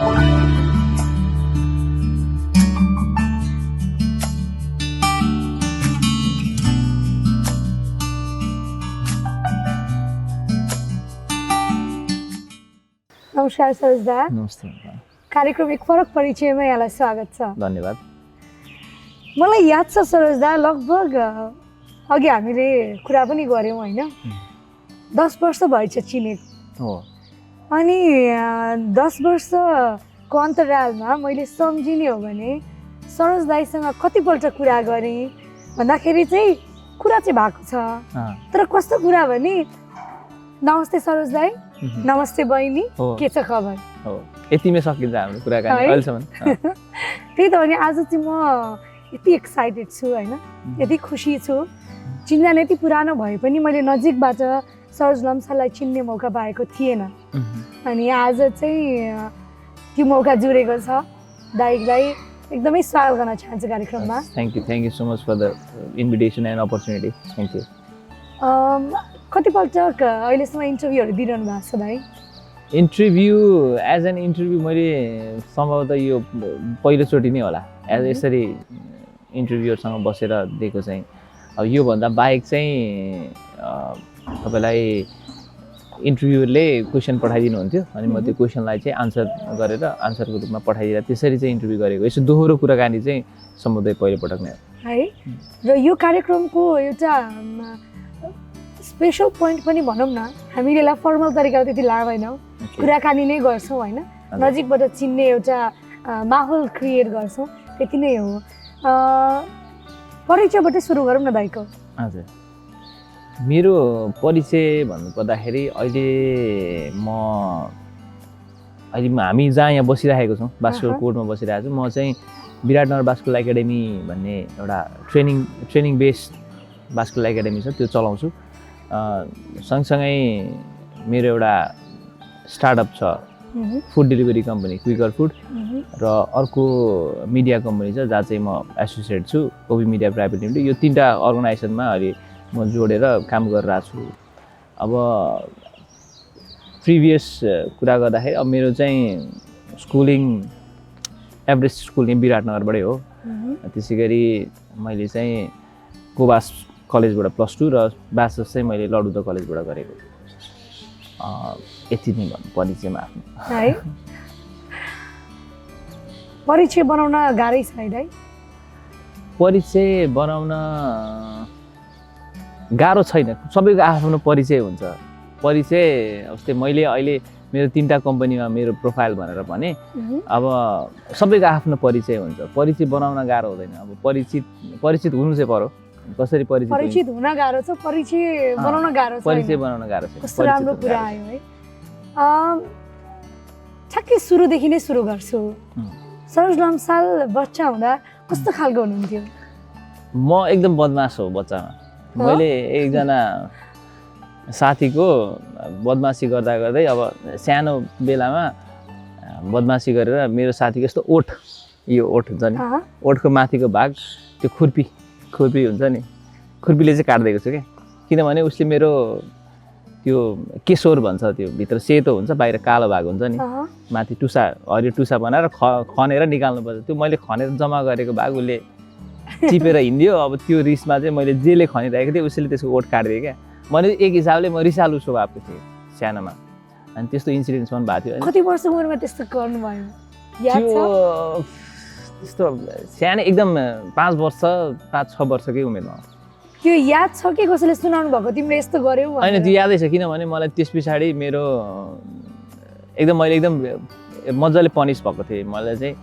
नमस्कार सरोज दा। नमस्ते। कार्यक्रम एक फरक परिचयमा यहाँलाई स्वागत छ। धन्यवाद। मलाई याद छ सरोज दा, लगभग अघि हामीले कुरा पनि गऱ्यौँ होइन, 10 वर्ष भएछ चिनेको हो। अनि 10 वर्षको अन्तरालमा मैले सम्झिने हो भने सरोज दाईसँग कतिपल्ट कुरा गरेँ भन्दाखेरि चाहिँ कुरा चाहिँ भएको छ, तर कस्तो कुरा भने नमस्ते सरोज दाई, नमस्ते बहिनी, के छ खबर, यतिमै सकिन्छ हाम्रो कुराकानी अहिलेसम्म। त्यही त भने आज चाहिँ म यति एक्साइटेड छु होइन, यति खुसी छु। चिन्जान यति पुरानो भए पनि मैले नजिकबाट सरोज लम्साललाई चिन्ने मौका पाएको थिएन, अनि आज चाहिँ त्यो मौका जुरेको छ। दाइलाई एकदमै स्वागत गर्न चाहन्छु कार्यक्रममा। Thank you so much for the invitation and opportunity. Thank you. कतिपल्ट अहिलेसम्म इन्टरभ्यूहरू दिइरहनु भएको छ दाइ? इन्टरभ्यू एज एन इन्टरभ्यू मैले सम्भवतः यो पहिलोचोटि नै होला एज यसरी इन्टरभ्यूहरूसँग बसेर दिएको चाहिँ। अब योभन्दा बाहेक चाहिँ तपाईँलाई इन्टरभ्यूले क्वेसन पठाइदिनु हुन्थ्यो, अनि म त्यो क्वेसनलाई चाहिँ आन्सर गरेर आन्सरको रूपमा पठाइदिएर त्यसरी चाहिँ इन्टरभ्यू गरेको। यसो दोहोरो कुराकानी चाहिँ सम्भवतः पहिलोपटक नै हो है। र यो कार्यक्रमको एउटा स्पेसल पोइन्ट पनि भनौँ न, हामीले यसलाई फर्मल तरिकाले त्यति लाँदैनौँ, कुराकानी नै गर्छौँ होइन, नजिकबाट चिन्ने एउटा माहौल क्रिएट गर्छौँ, त्यति नै हो। परिचयबाटै सुरु गरौँ न दाइको। हजुर, मेरो परिचय भन्नुपर्दाखेरि अहिले हामी जहाँ यहाँ बसिरहेको छौँ, बास्केटबल कोर्टमा बसिरहेको छु। म चाहिँ विराटनगर बास्केटबल एकाडेमी भन्ने एउटा ट्रेनिङ बेस्ड बास्केटबल एकाडेमी छ, त्यो चलाउँछु। सँगसँगै मेरो एउटा स्टार्टअप छ, food delivery company Quicker Food, र अर्को मिडिया कम्पनी छ जहाँ चाहिँ म एसोसिएट छु, कोबी मिडिया प्राइभेट लिमिटेड। यो तीनवटा अर्गनाइजेसनमा अहिले म जोडेर काम गरिरहेको छु। अब प्रिभियस कुरा गर्दाखेरि अब मेरो चाहिँ स्कुलिङ एभरेज स्कुलिङ विराटनगरबाटै हो। त्यसै गरी मैले चाहिँ कोबास कलेजबाट +2 र ब्याचलर्स चाहिँ मैले लडुदा कलेजबाट गरेको। यति नै भन्नु परिचयमा आफ्नो है। परिचय बनाउन गाह्रै छ है दाइ? परिचय बनाउन गाह्रो छैन, सबैको आफ्नो परिचय हुन्छ। परिचय जस्तै मैले अहिले मेरो 3टा कम्पनीमा मेरो प्रोफाइल भनेर भने, अब सबैको आफ्नो परिचय हुन्छ। परिचय बनाउन गाह्रो हुँदैन। अब परिचित हुनु चाहिँ पर्यो। कसरी परिचित हुन गाह्रो छ, परिचय बनाउन गाह्रो छ। परिचय बनाउन गाह्रो छ। कस्तो राम्रो कुरा आयो है। ठ्याक्कै सुरुदेखि नै सुरु गर्छु। सरोज लम्साल बच्चा हुँदा कस्तो खालको हुनुहुन्थ्यो? म एकदम बदमास हो बच्चामा। मैले एकजना साथीको बदमासी गर्दा गर्दै, अब सानो बेलामा बदमासी गरेर मेरो साथीको यस्तो यो ओठ हुन्छ नि, ओठको माथिको भाग त्यो खुर्पी हुन्छ नि, खुर्पीले चाहिँ काट्दिएको छु क्या। किनभने उसले मेरो त्यो केशोर भन्छ, त्यो भित्र सेतो हुन्छ, बाहिर कालो भाग हुन्छ नि, माथि हरियो टुसा बनाएर खनेर निकाल्नुपर्छ। त्यो मैले खनेर जम्मा गरेको भाग उसले टिपेर हिँड्यो। अब त्यो रिसमा चाहिँ मैले जेले खनिरहेको थिएँ, उसले त्यसको ओठ काटिदिएँ क्या। मैले एक हिसाबले म रिसालु स्वभावको थिएँ सानोमा, अनि त्यस्तो इन्सिडेन्ट्स पनि भएको थियो। कति वर्ष उमेरमा त्यस्तो गर्नुभयो? त्यस्तो सानो एकदम 5 वर्ष 5-6 वर्षकै उमेरमा। त्यो याद छ कि कसैले सुनाउनु भएको तिमीले यस्तो गर्यौ? होइन, त्यो यादै छ। किनभने मलाई त्यस पछाडि मैले एकदम मजाले पनिस भएको थिएँ। मलाई चाहिँ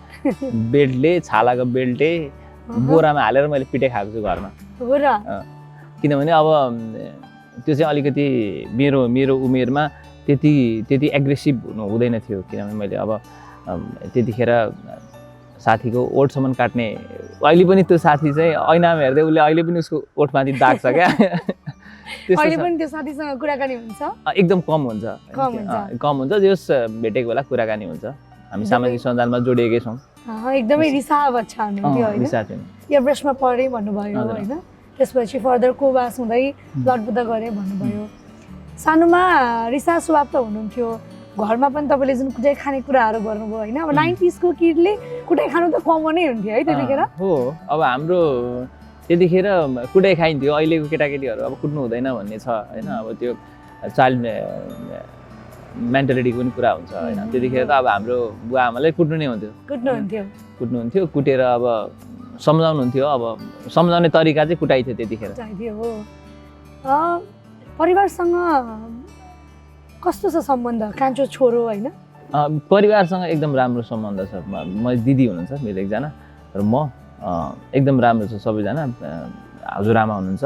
बेल्टले, छालाको बेल्टले बोरामा हालेर मैले पिटे खाएको छु घरमा। किनभने अब त्यो चाहिँ अलिकति मेरो उमेरमा त्यति एग्रेसिभ हुँदैन थियो। किनभने मैले अब त्यतिखेर साथीको ओठसम्म काट्ने, अहिले पनि त्यो साथी चाहिँ ऐनामा हेर्दै उसले अहिले पनि उसको ओठमाथि दाग छ क्या। अहिले पनि त्यो साथीसँग कुराकानी हुन्छ? एकदम कम हुन्छ। जस भेटेको बेला कुराकानी हुन्छ। हामी सामाजिक सञ्जालमा जोडिएकै छौँ। एकदमै रिसाहा बच्चा हुनुहुन्थ्यो होइन? एभरेस्टमा पढेँ भन्नुभयो होइन, त्यसपछि फर्दर कोबास हुँदै लडबुद्ध गरेँ भन्नुभयो। सानोमा रिसाहा स्वभाव त हुनुहुन्थ्यो, घरमा पनि तपाईँले जुन कुटाइ खाने कुराहरू गर्नुभयो होइन अब 90s को किडले कुटाइ खानु त कमनै हुन्थ्यो है त्यतिखेर हो अब हाम्रो त्यतिखेर कुटाइ खाइन्थ्यो अहिलेको केटाकेटीहरू अब कुट्नु हुँदैन भन्ने छ होइन अब त्यो चाइल्ड मेन्टालिटीको पनि कुरा हुन्छ होइन त्यतिखेर त अब हाम्रो बुवा आमाले कुट्नु नै हुन्थ्यो कुट्नुहुन्थ्यो कुटेर अब सम्झाउनुहुन्थ्यो अब सम्झाउने तरिका चाहिँ कुटाइ थियो त्यतिखेर हो परिवारसँग कस्तो छ सम्बन्ध कान्छो छोरो होइन परिवारसँग एकदम राम्रो सम्बन्ध छ म दिदी हुनुहुन्छ मेरो एकजना र म एकदम राम्रो छ सबैजना हजुरआमा हुनुहुन्छ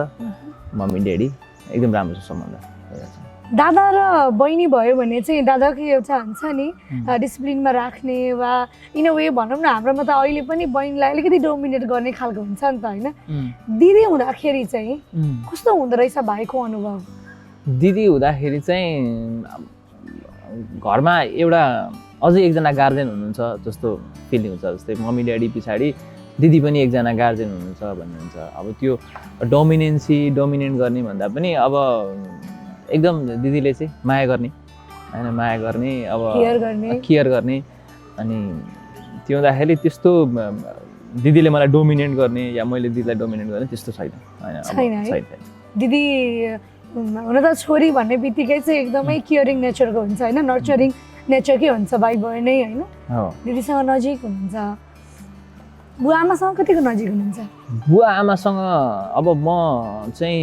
मम्मी ड्याडी एकदम राम्रो छ सम्बन्ध दादा र बहिनी भयो भने चाहिँ दादाको एउटा हुन्छ नि डिसिप्लिनमा राख्ने वा इन अ वे भनौँ न हाम्रोमा त अहिले पनि बहिनीलाई अलिकति डोमिनेट गर्ने खालको हुन्छ नि त होइन दिदी हुँदाखेरि चाहिँ कस्तो हुँदो रहेछ भाइको अनुभव दिदी हुँदाखेरि चाहिँ घरमा एउटा अझै एकजना गार्जेन हुनुहुन्छ जस्तो फिलिङ हुन्छ जस्तै मम्मी ड्याडी पछाडि दिदी पनि एकजना गार्जेन हुनुहुन्छ भन्नुहुन्छ अब त्यो डोमिनेट गर्ने भन्दा पनि अब एकदम दिदीले चाहिँ माया गर्ने होइन माया गर्ने अब केयर गर्ने अनि त्यो हुँदाखेरि त्यस्तो दिदीले मलाई डोमिनेट गर्ने या मैले दिदीलाई डोमिनेट गर्ने त्यस्तो छैन होइन दिदी हुन त छोरी भन्ने बित्तिकै चाहिँ एकदमै केयरिङ नेचरको हुन्छ होइन नर्चरिङ नेचरकै हुन्छ भाइ बहिनी नै होइन दिदीसँग नजिक हुनुहुन्छ बुवा आमासँग कतिको नजिक हुनुहुन्छ बुवा आमासँग अब म चाहिँ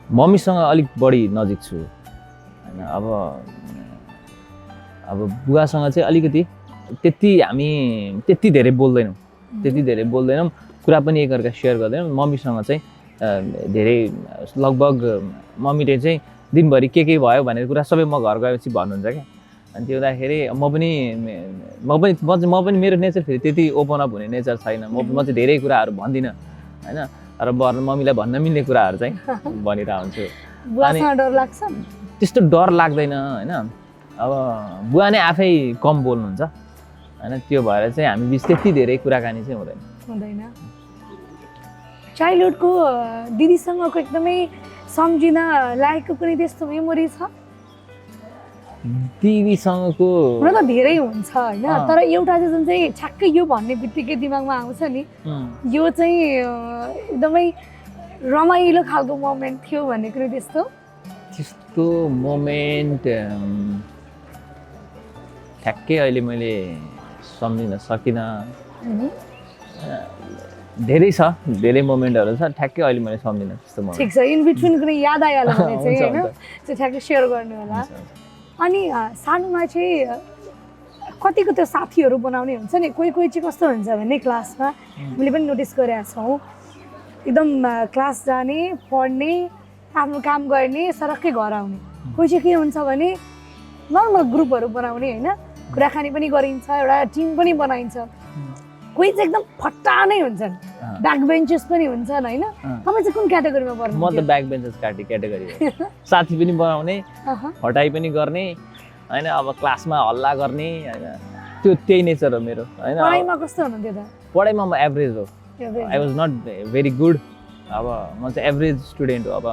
मम्मीसँग अलिक बढी नजिक छु होइन अब बुवासँग चाहिँ अलिकति त्यति धेरै बोल्दैनौँ कुरा पनि एकअर्का सेयर गर्दैनौँ मम्मीसँग चाहिँ धेरै लगभग मम्मीले चाहिँ दिनभरि के भयो भनेर कुरा सबै म घर गएपछि भन्नुहुन्छ क्या अनि त्यो हुँदाखेरि म पनि मेरो नेचर फेरि त्यति ओपन अप हुने नेचर छैन म चाहिँ धेरै कुराहरू भन्दिनँ होइन र मम्मीलाई भन्न मिल्ने कुराहरू चाहिँ भनिरहेको हुन्छु अनि डर लाग्छ त्यस्तो डर लाग्दैन होइन अब बुवा नै आफै कम बोल्नुहुन्छ होइन त्यो भएर चाहिँ हामी बिच त्यति धेरै कुराकानी चाहिँ हुँदैन चाइल्डहुडको दिदीसँगको एकदमै सम्झिन लायकको कुनै त्यस्तो मेमोरी छ दिदीसँगको हुन त धेरै हुन्छ होइन तर एउटा चाहिँ जुन चाहिँ ठ्याक्कै यो भन्ने बित्तिकै दिमागमा आउँछ नि यो चाहिँ एकदमै रमाइलो खालको मोमेन्ट थियो भन्ने कुरो त्यस्तो मोमेन्ट ठ्याक्कै अहिले मैले सम्झिन सकिनँ धेरै मोमेन्टहरू छ ठ्याक्कै अहिले मैले सम्झिनँ त्यस्तो मोमेन्ट ठिक छ इन बिट्विन कुनै याद आइहाल्यो भने चाहिँ होइन त्यो ठ्याक्कै सेयर गर्नु होला अनि सानोमा चाहिँ कतिको त्यो साथीहरू बनाउने हुन्छ नि कोही चाहिँ कस्तो हुन्छ भने क्लासमा हामीले पनि नोटिस गरेका छौँ एकदम क्लास जाने पढ्ने आफ्नो काम गर्ने सरक्कै घर आउने कोही चाहिँ के हुन्छ भने नर्मल ग्रुपहरू बनाउने होइन कुराकानी पनि गरिन्छ एउटा टिम पनि बनाइन्छ कोही चाहिँ एकदम फट्टा नै हुन्छन् ब्याक बेन्चेस पनि हुन्छन् होइन तपाईँ चाहिँ कुन क्याटेगोरीमा पर्नु म त ब्याक बेन्चेस क्याटेगोरी हो साथी पनि बनाउने हटाइ पनि गर्ने होइन अब क्लासमा हल्ला गर्ने होइन त्यही नेचर हो मेरो होइन पढाइमा कस्तो हुनुहुन्थ्यो त पढाइमा म एभरेज हो I was not very good अब म चाहिँ एभरेज स्टुडेन्ट हो अब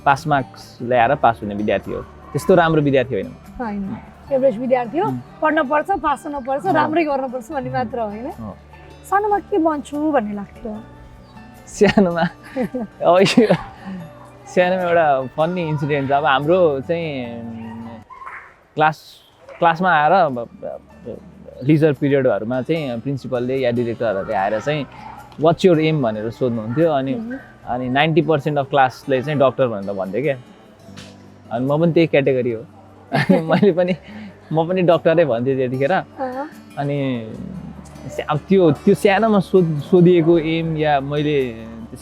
पास मार्क्स ल्याएर पास हुने विद्यार्थी हो त्यस्तो राम्रो विद्यार्थी होइन एभरेज विद्यार्थी हो पढ्नुपर्छ पास हुनुपर्छ राम्रै गर्नुपर्छ भन्ने मात्र होइन सानोमा के बन्छु भन्ने लाग्थ्यो सानोमा एउटा फन्नी इन्सिडेन्ट छ अब हाम्रो चाहिँ क्लासमा आएर लिजर पिरियडहरूमा चाहिँ प्रिन्सिपलले या डिरेक्टरहरूले आएर चाहिँ वाट्स योर एम भनेर सोध्नुहुन्थ्यो अनि 90% अफ क्लासले चाहिँ डक्टर भनेर भन्थ्यो क्या अनि म पनि त्यही क्याटेगोरी हो म पनि डक्टरै भन्थेँ त्यतिखेर अनि अब त्यो सानोमा सोधिएको एम या मैले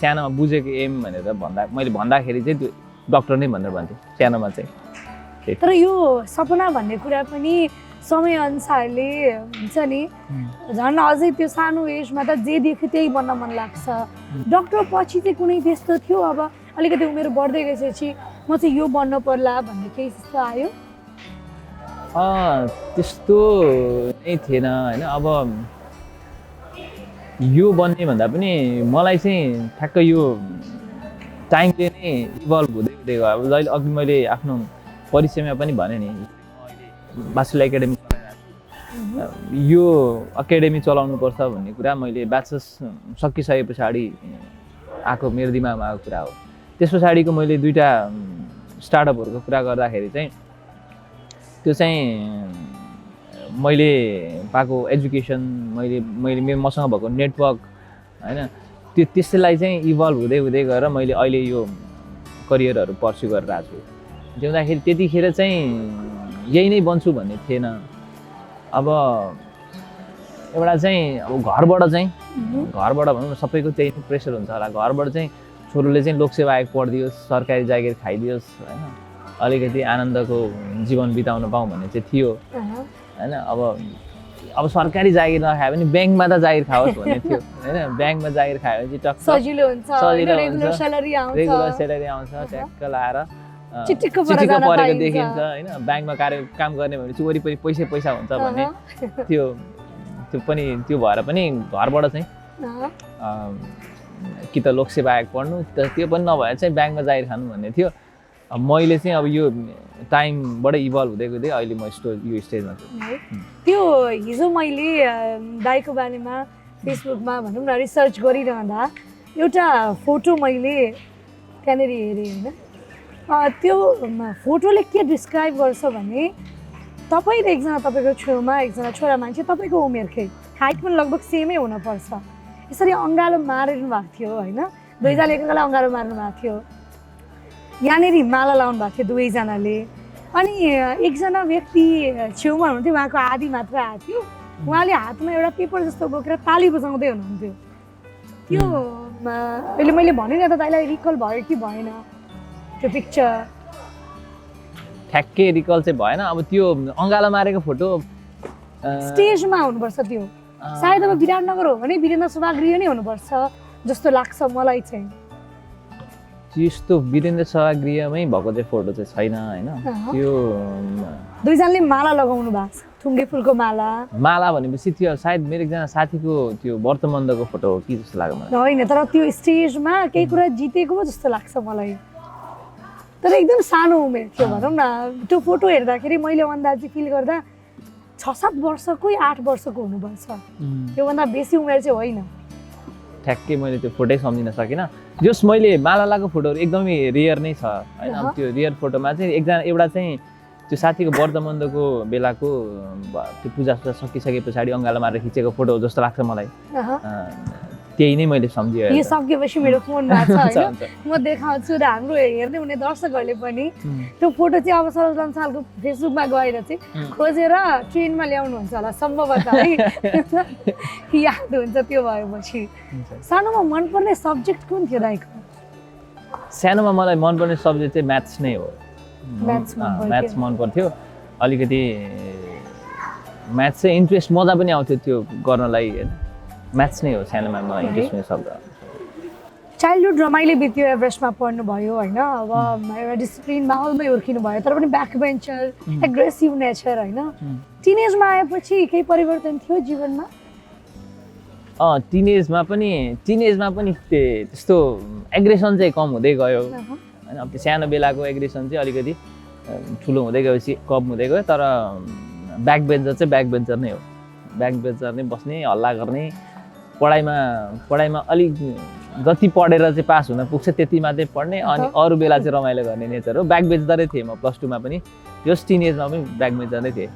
सानोमा बुझेको एम भनेर मैले भन्दाखेरि चाहिँ त्यो डक्टर नै भनेर भन्थेँ सानोमा चाहिँ तर यो सपना भन्ने कुरा पनि समयअनुसारले हुन्छ नि झन् अझै त्यो सानो एजमा त जे देख्यो त्यही बन्न मन लाग्छ डक्टर पछि चाहिँ कुनै त्यस्तो थियो अब अलिकति उमेर बढ्दै गएपछि म चाहिँ यो बन्न पर्ला भन्ने केही जस्तो आयो त्यस्तो नै थिएन होइन अब यो बन्ने भन्दा पनि मलाई चाहिँ ठ्याक्क यो टाइमले नै इभल्भ हुँदै गयो अब जहिले अघि मैले आफ्नो परिचयमा पनि भने नि बासुला एकाडेमी यो एकाडेमी चलाउनुपर्छ भन्ने कुरा मैले ब्याचलर्स सकिसके पछाडि आएको मेरो दिमागमा आएको कुरा हो। त्यस पछाडिको मैले 2टा स्टार्टअपहरूको कुरा गर्दाखेरि चाहिँ त्यो चाहिँ मैले पाएको एजुकेसन मैले मसँग भएको नेटवर्क होइन त्यसलाई चाहिँ इभल्भ हुँदै हुँदै गएर मैले अहिले यो करियरहरू पर्स्यु गरेर आएको छु। त्यो हुँदाखेरि त्यतिखेर चाहिँ यही नै बन्छु भन्ने थिएन। अब एउटा चाहिँ अब घरबाट भनौँ न सबैको त्यही प्रेसर हुन्छ होला। घरबाट चाहिँ छोरोले चाहिँ लोकसेवा आयोग पढिदियोस्, सरकारी जागिर खाइदियोस् होइन, अलिकति आनन्दको जीवन बिताउन पाऊँ भन्ने चाहिँ थियो होइन। अब सरकारी जागिर नखायो भने ब्याङ्कमा त जागिर खाओस् भन्ने थियो होइन। ब्याङ्कमा जागिर खायो भने चाहिँ टक्क सजिलो हुन्छ, रेगुलर स्यालेरी आउँछ, ट्याक्क लाएर चिटिक्क परेको देखिन्छ होइन। ब्याङ्कमा काम गर्ने भनेपछि वरिपरि पैसा हुन्छ भन्ने त्यो भएर पनि घरबाट चाहिँ कि त लोकसेवा आयोग पढ्नु त्यो पनि नभएर चाहिँ ब्याङ्कमा जागिर खानु भन्ने थियो। मैले चाहिँ अब यो टाइमबाट इभल्भ हुँदै गउँदै अहिले म यो स्टेजमा छु। त्यो हिजो मैले दाइको बारेमा फेसबुकमा भनौँ न रिसर्च गरिरहँदा एउटा फोटो मैले त्यहाँनिर हेरेँ होइन। त्यो फोटोले के डिस्क्राइब गर्छ भने तपाईँ र एकजना तपाईँको छेउमा एकजना छोरा मान्छे तपाईँको उमेरकै, हाइट पनि लगभग सेमै हुनुपर्छ। यसरी अँगालो मारिनु भएको थियो होइन, दुईजनाले एकअर्कालाई अँगालो मार्नु भएको थियो। यहाँनिर माला लाउनु भएको थियो दुवैजनाले। अनि एकजना व्यक्ति छेउमा हुनुहुन्थ्यो, उहाँको आधी मात्र आएको थियो। उहाँले हातमा एउटा पेपर जस्तो बोकेर ताली बजाउँदै हुनुहुन्थ्यो। त्यो अहिले मैले भने त दाइलाई रिकल भयो कि भएन त्यो पिक्चर? ठ्याक्कै रिकल चाहिँ भएन। अब त्यो अँगालो मारेको फोटो स्टेजमा हुनुपर्छ। त्यो सायद अब विराटनगर हो भने वीरेन्द्र सभागृह नै हुनुपर्छ जस्तो लाग्छ मलाई चाहिँ। त्यस्तो वीरेन्द्र सभागृहमै भएको चाहिँ फोटो चाहिँ छैन होइन। त्यो दुईजनाले माला लगाउनु भएको छ, थुङ्गे फुलको माला भनेपछि त्यो सायद मेरो एकजना साथीको त्यो व्रतबन्धको फोटो हो कि जस्तो लाग्यो मलाई। होइन, तर त्यो स्टेजमा केही कुरा जितेको जस्तो लाग्छ मलाई। तर एकदम सानो उमेर थियो भनौँ न। त्यो फोटो हेर्दाखेरि मैले अन्दाजी फिल गर्दा 6-7 वर्षको या 8 वर्षको हुनुपर्छ, त्योभन्दा बेसी उमेर चाहिँ होइन। ठ्याक्कै मैले त्यो फोटै सम्झिन सकिनँ। जस मैले माला लगाएको फोटोहरू एकदमै रेयर नै छ होइन। त्यो रेयर फोटोमा चाहिँ एउटा चाहिँ त्यो साथीको व्रतबन्धको बेलाको त्यो पूजा सकिसके पछाडि अँगालो मारेर खिचेको फोटो जस्तो लाग्छ मलाई। त्यही नै मैले सम्झियो। यो सकेपछि मेरो फोन भएको छ होइन, म देखाउँछु र हाम्रो हेर्ने हुने दर्शकहरूले पनि त्यो फोटो चाहिँ अब सरोज लम्सालको फेसबुकमा गएर चाहिँ खोजेर ट्रेनमा ल्याउनुहुन्छ होला सम्भवतः है। याद हुन्छ त्यो भएपछि। सानोमा मनपर्ने सब्जेक्ट कुन थियो दाइको? सानोमा मलाई मनपर्ने सब्जेक्ट चाहिँ म्याथ्स नै हो। म्याथ्स मन पर्थ्यो अलिकति। म्याथ्स चाहिँ इन्ट्रेस्ट मजा पनि आउँथ्यो त्यो गर्नलाई होइन। म्याथ्स नै हो सानोमा मलाई इन्ट्रेस्ट हुने शब्द। चाइल्डहुड रमाइलो बित्यो, एभरेस्टमा पढ्नुभयो होइन। अब एउटा डिसिप्लिन माहौलमै हुर्किनु भयो, तर पनि ब्याक बेन्चर, एग्रेसिभ नेचर होइन। टिनेजमा आएपछि केही परिवर्तन थियो जीवनमा? टिनेजमा पनि त्यस्तो एग्रेसन चाहिँ कम हुँदै गयो होइन। अब त्यो सानो बेलाको एग्रेसन चाहिँ अलिकति ठुलो हुँदै गएपछि कम हुँदै गयो। तर ब्याक बेन्चर नै हो। ब्याक बेन्चर नै बस्ने, हल्ला गर्ने, पढाइमा अलिक जति पढेर चाहिँ पास हुन पुग्छ त्यति मात्रै पढ्ने, अनि अरू बेला चाहिँ रमाइलो गर्ने नेचर हो। ब्याक बेन्चरै थिएँ म +2 मा पनि। जस टिनेजमा पनि ब्याक बेन्चरै थिएँ।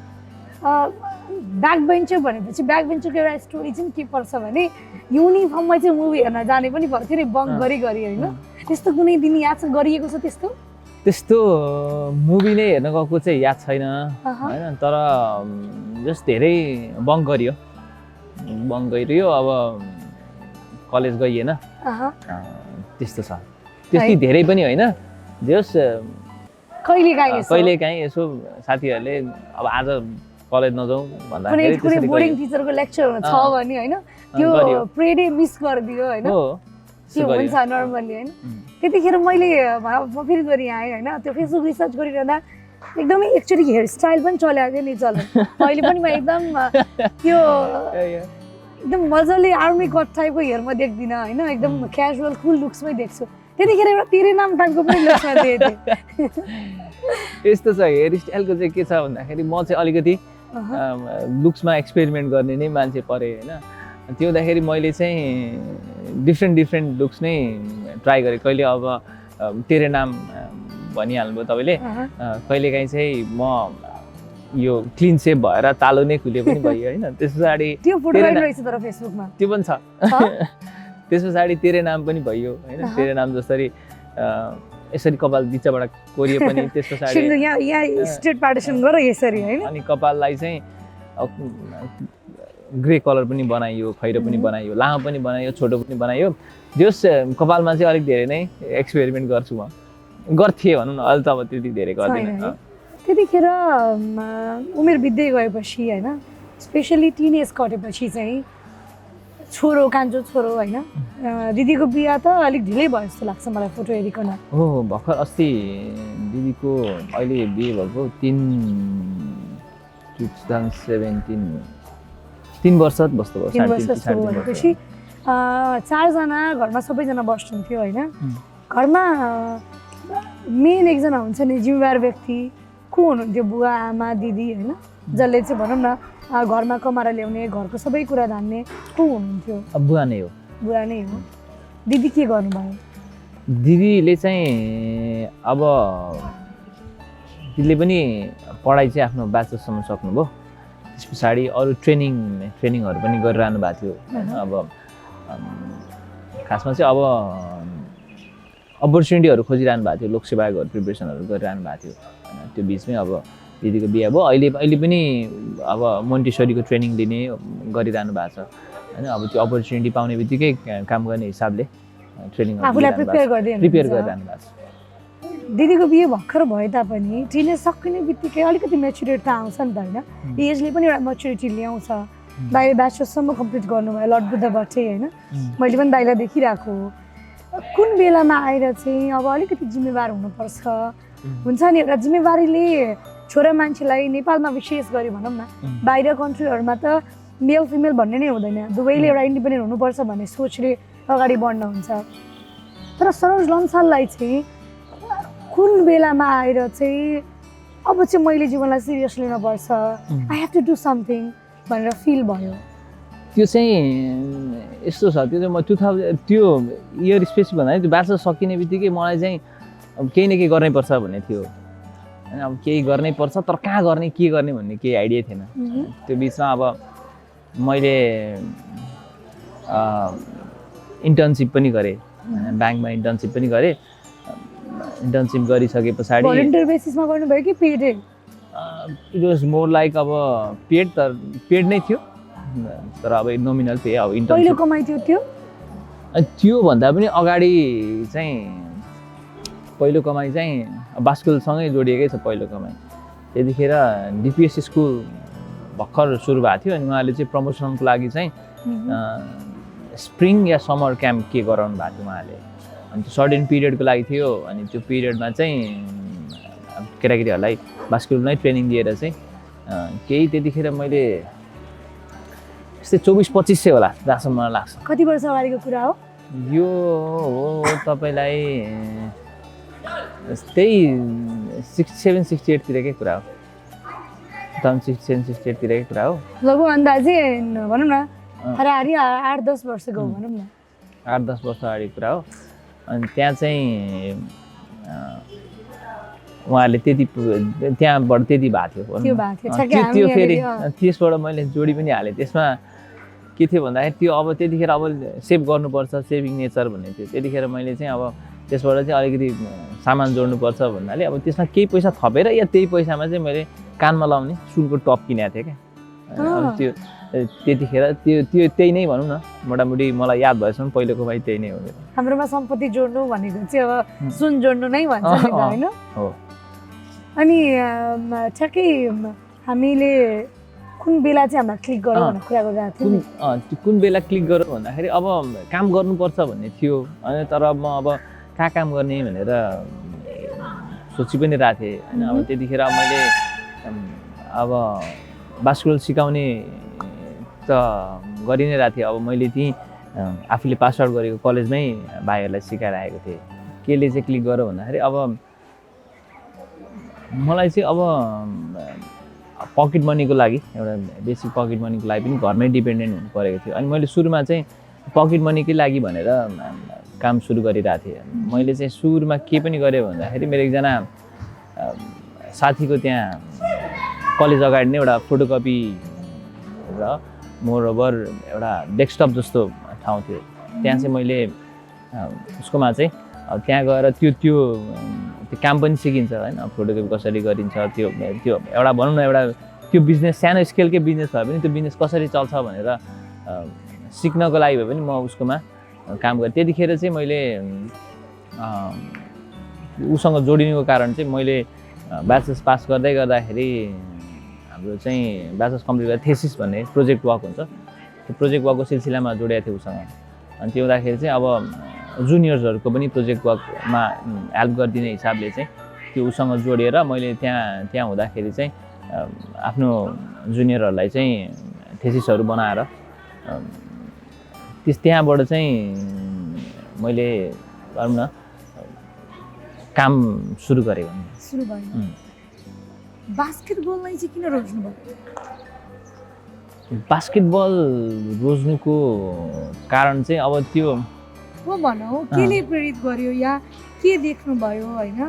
ब्याक बेन्चर भनेपछि ब्याक बेन्चरको एउटा स्टोरी चाहिँ के पर्छ भने युनिफर्ममा चाहिँ मुभी हेर्न जाने पनि पर्थ्यो नि, बङ्क गरी होइन। त्यस्तो कुनै दिन याद छ गरिएको छ त्यस्तो मुभी नै हेर्न गएको चाहिँ याद छैन होइन। तर जस्ट धेरै बङ्क गरियो। अब कलेज गइएन त्यस्तो छ। त्यति धेरै पनि होइन, जस कहिलेकाहीँ यसो साथीहरूले अब आज कलेज नजाउँ भन्दाखेरि कुनै बोर्डिङ टिचरको लेक्चर छ भने होइन त्यो प्रेडे मिस गरिदियो होइन। त्यो हुन्छ नर्मली होइन। त्यतिखेर मैले फेरि गरी आएँ होइन। त्यो फेसबुक रिसर्च गरिरहँदा एकदमै एकचोटि हेयर स्टाइल पनि चलाएको थियो नि चलन। अहिले पनि म एकदम त्यो एकदम मजाले आर्मी कट टाइपको हेयर म देख्दिनँ होइन। एकदम क्याजुअल कुल लुक्समै देख्छु। त्यतिखेर एउटा तेरे नाम टाइपको पनि लुक्समा देखेँ थिएँ। यस्तो छ हेयरस्टाइलको चाहिँ के छ भन्दाखेरि म चाहिँ अलिकति लुक्समा एक्सपेरिमेन्ट गर्ने नै मान्छे परेँ होइन त्यो हुँदाखेरि मैले चाहिँ डिफ्रेन्ट लुक्स नै ट्राई गरेँ कहिले अब तेरे नाम भनिहाल्नुभयो तपाईँले कहिलेकाहीँ चाहिँ म यो क्लिन सेप भएर तालो नै खुले पनि भयो होइन त्यस पछाडि त्यो फोटो रहेछ तर फेसबुकमा त्यो पनि छ त्यस पछाडि तेरे नाम पनि भयो होइन तेरे नाम जसरी यसरी कपाल बिचबाट कोरिए पनि त्यस पछाडि यहाँ स्ट्रेट पार्टिसन गर यसरी होइन अनि कपाललाई चाहिँ ग्रे कलर पनि बनाइयो खैरो पनि बनाइयो लामो पनि बनाइयो छोटो पनि बनाइयो जस कपालमा चाहिँ अलिक धेरै नै एक्सपेरिमेन्ट गर्छु म गर्थेँ भनौँ न अहिले त अब त्यति धेरै गर्दिनँ त्यतिखेर उमेर बित्दै गएपछि होइन स्पेसली टिनेज कटेपछि चाहिँ छोरो कान्छो छोरो होइन दिदीको बिहा त अलिक ढिलै भयो जस्तो लाग्छ मलाई फोटो हेरिकन हो भर्खर अस्ति दिदीको अहिले बिहे भएको 3 वर्ष जस्तो भयो 3 वर्ष जस्तो भएपछि 4 जना घरमा सबैजना बस्नुहुन्थ्यो होइन घरमा मेन एकजना हुन्छ नि जिम्मेवार व्यक्ति को हुनुहुन्थ्यो बुवा आमा दिदी होइन जसले चाहिँ भनौँ न घरमा कमाएर ल्याउने घरको सबै कुरा धान्ने को हुनुहुन्थ्यो बुवा नै हो दिदी के गर्नुभयो दिदीले चाहिँ अब दिदीले पनि पढाइ चाहिँ आफ्नो ब्याचलरसम्म सक्नुभयो त्यस पछाडि अरू ट्रेनिङहरू पनि गरिरहनु भएको थियो अब खासमा चाहिँ अब अपर्च्युनिटीहरू खोजिरहनु भएको थियो लोकसेवाको प्रिपरेसनहरू गरिरहनु भएको थियो होइन त्यो बिचमै अब दिदीको बिहा भयो अहिले पनि अब मोन्टेसरीको ट्रेनिङ लिने गरिरहनु भएको छ होइन अब त्यो अपर्च्युनिटी पाउने बित्तिकै काम गर्ने हिसाबले ट्रेनिङ प्रिपेयर गरिरहनु भएको छ दिदीको बिहे भर्खर भए तापनि टिनेज सकिने बित्तिकै अलिकति मेच्युरिटी त आउँछ नि त होइन एजले पनि एउटा मेच्युरिटी ल्याउँछ दाइले ब्याचलरसम्म कम्प्लिट गर्नुभयो लर्ड बुद्धबाटै होइन मैले पनि दाइलाई देखिरहेको कुन बेलामा आएर चाहिँ अब अलिकति जिम्मेवार हुनुपर्छ हुन्छ नि एउटा जिम्मेवारीले छोरा मान्छेलाई नेपालमा विशेष गरी भनौँ न बाहिर कन्ट्रीहरूमा त मेल फिमेल भन्ने नै हुँदैन दुवैले एउटा इन्डिपेन्डेन्ट हुनुपर्छ भन्ने सोचले अगाडि बढ्न हुन्छ तर सरोज लम्साललाई चाहिँ कुन बेलामा आएर चाहिँ अब चाहिँ मैले जीवनलाई सिरियस लिनुपर्छ I have to do something भनेर फिल भयो त्यो चाहिँ यस्तो छ त्यो चाहिँ म 2000 त्यो इयर स्पेसिफिक भन्दाखेरि त्यो ब्याचलर सकिने बित्तिकै मलाई चाहिँ अब केही न केही गर्नै पर्छ भन्ने थियो होइन अब केही गर्नै पर्छ तर कहाँ गर्ने के गर्ने भन्ने केही आइडिया थिएन त्यो बिचमा अब मैले इन्टर्नसिप पनि गरेँ ब्याङ्कमा इन्टर्नसिप पनि गरेँ इन्टर्नसिप गरिसके पछाडि भलन्टियर बेसिसमा गर्नुभयो कि paid it was more like अब पेड नै थियो तर अब नोमिनल पे अब पहिलो कमाइ थियो त्यो भन्दा पनि अगाडि चाहिँ पहिलो कमाइ चाहिँ बास्कुलसँगै जोडिएकै छ पहिलो कमाइ त्यतिखेर डिपिएस स्कुल भर्खर सुरु भएको थियो अनि उहाँले चाहिँ प्रमोसनको लागि चाहिँ स्प्रिङ या समर क्याम्प के गराउनु भएको थियो उहाँले अनि त्यो सर्टेन पिरियडको लागि थियो अनि त्यो पिरियडमा चाहिँ केटाकेटीहरूलाई बास्कुलमै ट्रेनिङ दिएर चाहिँ केही त्यतिखेर मैले यस्तै 24-25 होला जहाँसम्म मलाई लाग्छ कति वर्ष अगाडिको कुरा हो यो हो तपाईँलाई त्यही 67-68 तिरकै कुरा हो 67-68 तिरकै कुरा हो लगभग अन्दाजै भनौँ न हराहरी 8-10 वर्षको भनौँ न 8-10 वर्ष अगाडिको कुरा हो अनि त्यहाँ चाहिँ उहाँहरूले त्यहाँबाट त्यति भएको थियो त्यो फेरि त्यसबाट मैले जोडी पनि हालेँ त्यसमा के थियो भन्दाखेरि त्यो अब त्यतिखेर अब सेभ गर्नुपर्छ सेभिङ नेचर भन्ने थियो त्यतिखेर मैले चाहिँ अब त्यसबाट चाहिँ अलिकति सामान जोड्नुपर्छ भन्नाले अब त्यसमा केही पैसा थपेर या त्यही पैसामा चाहिँ मैले कानमा लाउने सुनको टप किनेको थिएँ क्या अब त्यो त्यतिखेर त्यो त्यही नै भनौँ न मोटामोटी मलाई याद भएसम्म पहिलोको भाइ त्यही नै हो हाम्रोमा सम्पत्ति जोड्नु भनेको चाहिँ अब सुन जोड्नु नै भन्छ नि त होइन हो अनि ठ्याक्कै हामीले कुन बेला चाहिँ हामीलाई क्लिक गरौँ भनेर कुरा गरिरहेको थियौँ कुन बेला क्लिक गरौँ भन्दाखेरि अब काम गर्नुपर्छ भन्ने थियो अनि तर म अब कहाँ काम गर्ने भनेर सोची पनि रहेको थिएँ होइन अब त्यतिखेर मैले अब बास्कुल सिकाउने त गरि नै रहेको थिएँ अब मैले त्यहीँ आफूले पास आउट गरेको कलेजमै भाइहरूलाई सिकाइरहेको थिएँ केले चाहिँ क्लिक गरौँ भन्दाखेरि अब मलाई चाहिँ अब पकेट मनीको लागि एउटा बेसिक पकेट मनीको लागि पनि घरमै डिपेन्डेन्ट हुनु परेको थियो। अनि मैले सुरुमा चाहिँ पकेट मनीकै लागि भनेर काम सुरु गरिरहेको थिएँ। मैले चाहिँ सुरुमा के पनि गरेँ भन्दाखेरि मेरो एकजना साथीको त्यहाँ कलेज अगाडि नै एउटा फोटोकपी र मोरओभर एउटा डेस्कटप जस्तो ठाउँ थियो। त्यहाँ चाहिँ मैले उसकोमा चाहिँ त्यहाँ गएर त्यो काम पनि सिकिन्छ होइन, फोटोकपी कसरी गरिन्छ त्यो एउटा भनौँ न एउटा त्यो बिजनेस सानो स्केलकै बिजनेस भए पनि त्यो बिजनेस कसरी चल्छ भनेर सिक्नको लागि भए पनि म उसकोमा काम गरेँ। त्यतिखेर चाहिँ मैले उसँग जोडिनुको कारण चाहिँ मैले ब्याचलर्स पास गर्दै गर्दाखेरि हाम्रो चाहिँ ब्याचलर्स कम्प्लिट गरेर थेसिस भन्ने प्रोजेक्ट वर्क हुन्छ, त्यो प्रोजेक्ट वर्कको सिलसिलामा जोडिएको थियो उसँग। अनि त्यो हुँदाखेरि चाहिँ अब जुनियर्सहरूको पनि प्रोजेक्ट वर्कमा हेल्प गरिदिने हिसाबले चाहिँ त्यो उसँग जोडिएर मैले त्यहाँ हुँदाखेरि चाहिँ आफ्नो जुनियरहरूलाई चाहिँ थेसिसहरू बनाएर त्यहाँबाट चाहिँ मैले भनौँ न काम सुरु गरेको। सुरु भयो। बास्केटबललाई चाहिँ किन रोज्नु भयो? बास्केटबल रोज्नुको कारण चाहिँ अब त्यो हो भनौँ केले प्रेरित गर्यो या के देख्नुभयो होइन,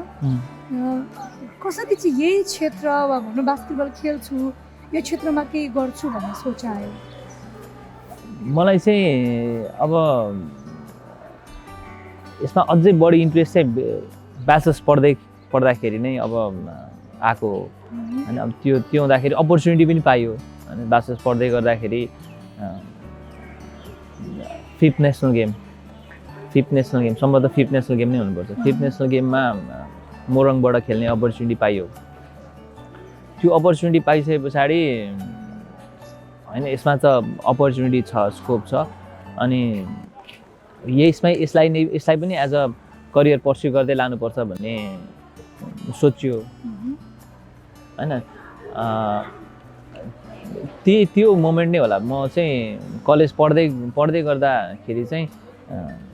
कसरी चाहिँ यही क्षेत्र वा भनौँ बास्केटबल खेल्छु यो क्षेत्रमा केही गर्छु भन्ने सोच आयो? मलाई चाहिँ अब यसमा अझै बढी इन्ट्रेस्ट चाहिँ ब्याचलर्स पढ्दाखेरि नै अब आएको होइन। अब त्यो हुँदाखेरि अपर्च्युनिटी पनि पाइयो अनि ब्याचलर्स पढ्दै गर्दाखेरि फिफ्थ नेसनल गेम सम्भवतः फिफ्थ नेसनल गेम नै हुनुपर्छ। फिफ्थ नेसनल गेममा मोरङबाट खेल्ने अपर्च्युनिटी पाइयो। त्यो अपर्च्युनिटी पाइसके पछाडि होइन यसमा त अपर्च्युनिटी छ, स्कोप छ, अनि यसलाई पनि एज अ करियर पर्स्यु गर्दै लानुपर्छ भन्ने सोचियो होइन। त्यो मोमेन्ट नै होला। म चाहिँ कलेज पढ्दै गर्दाखेरि चाहिँ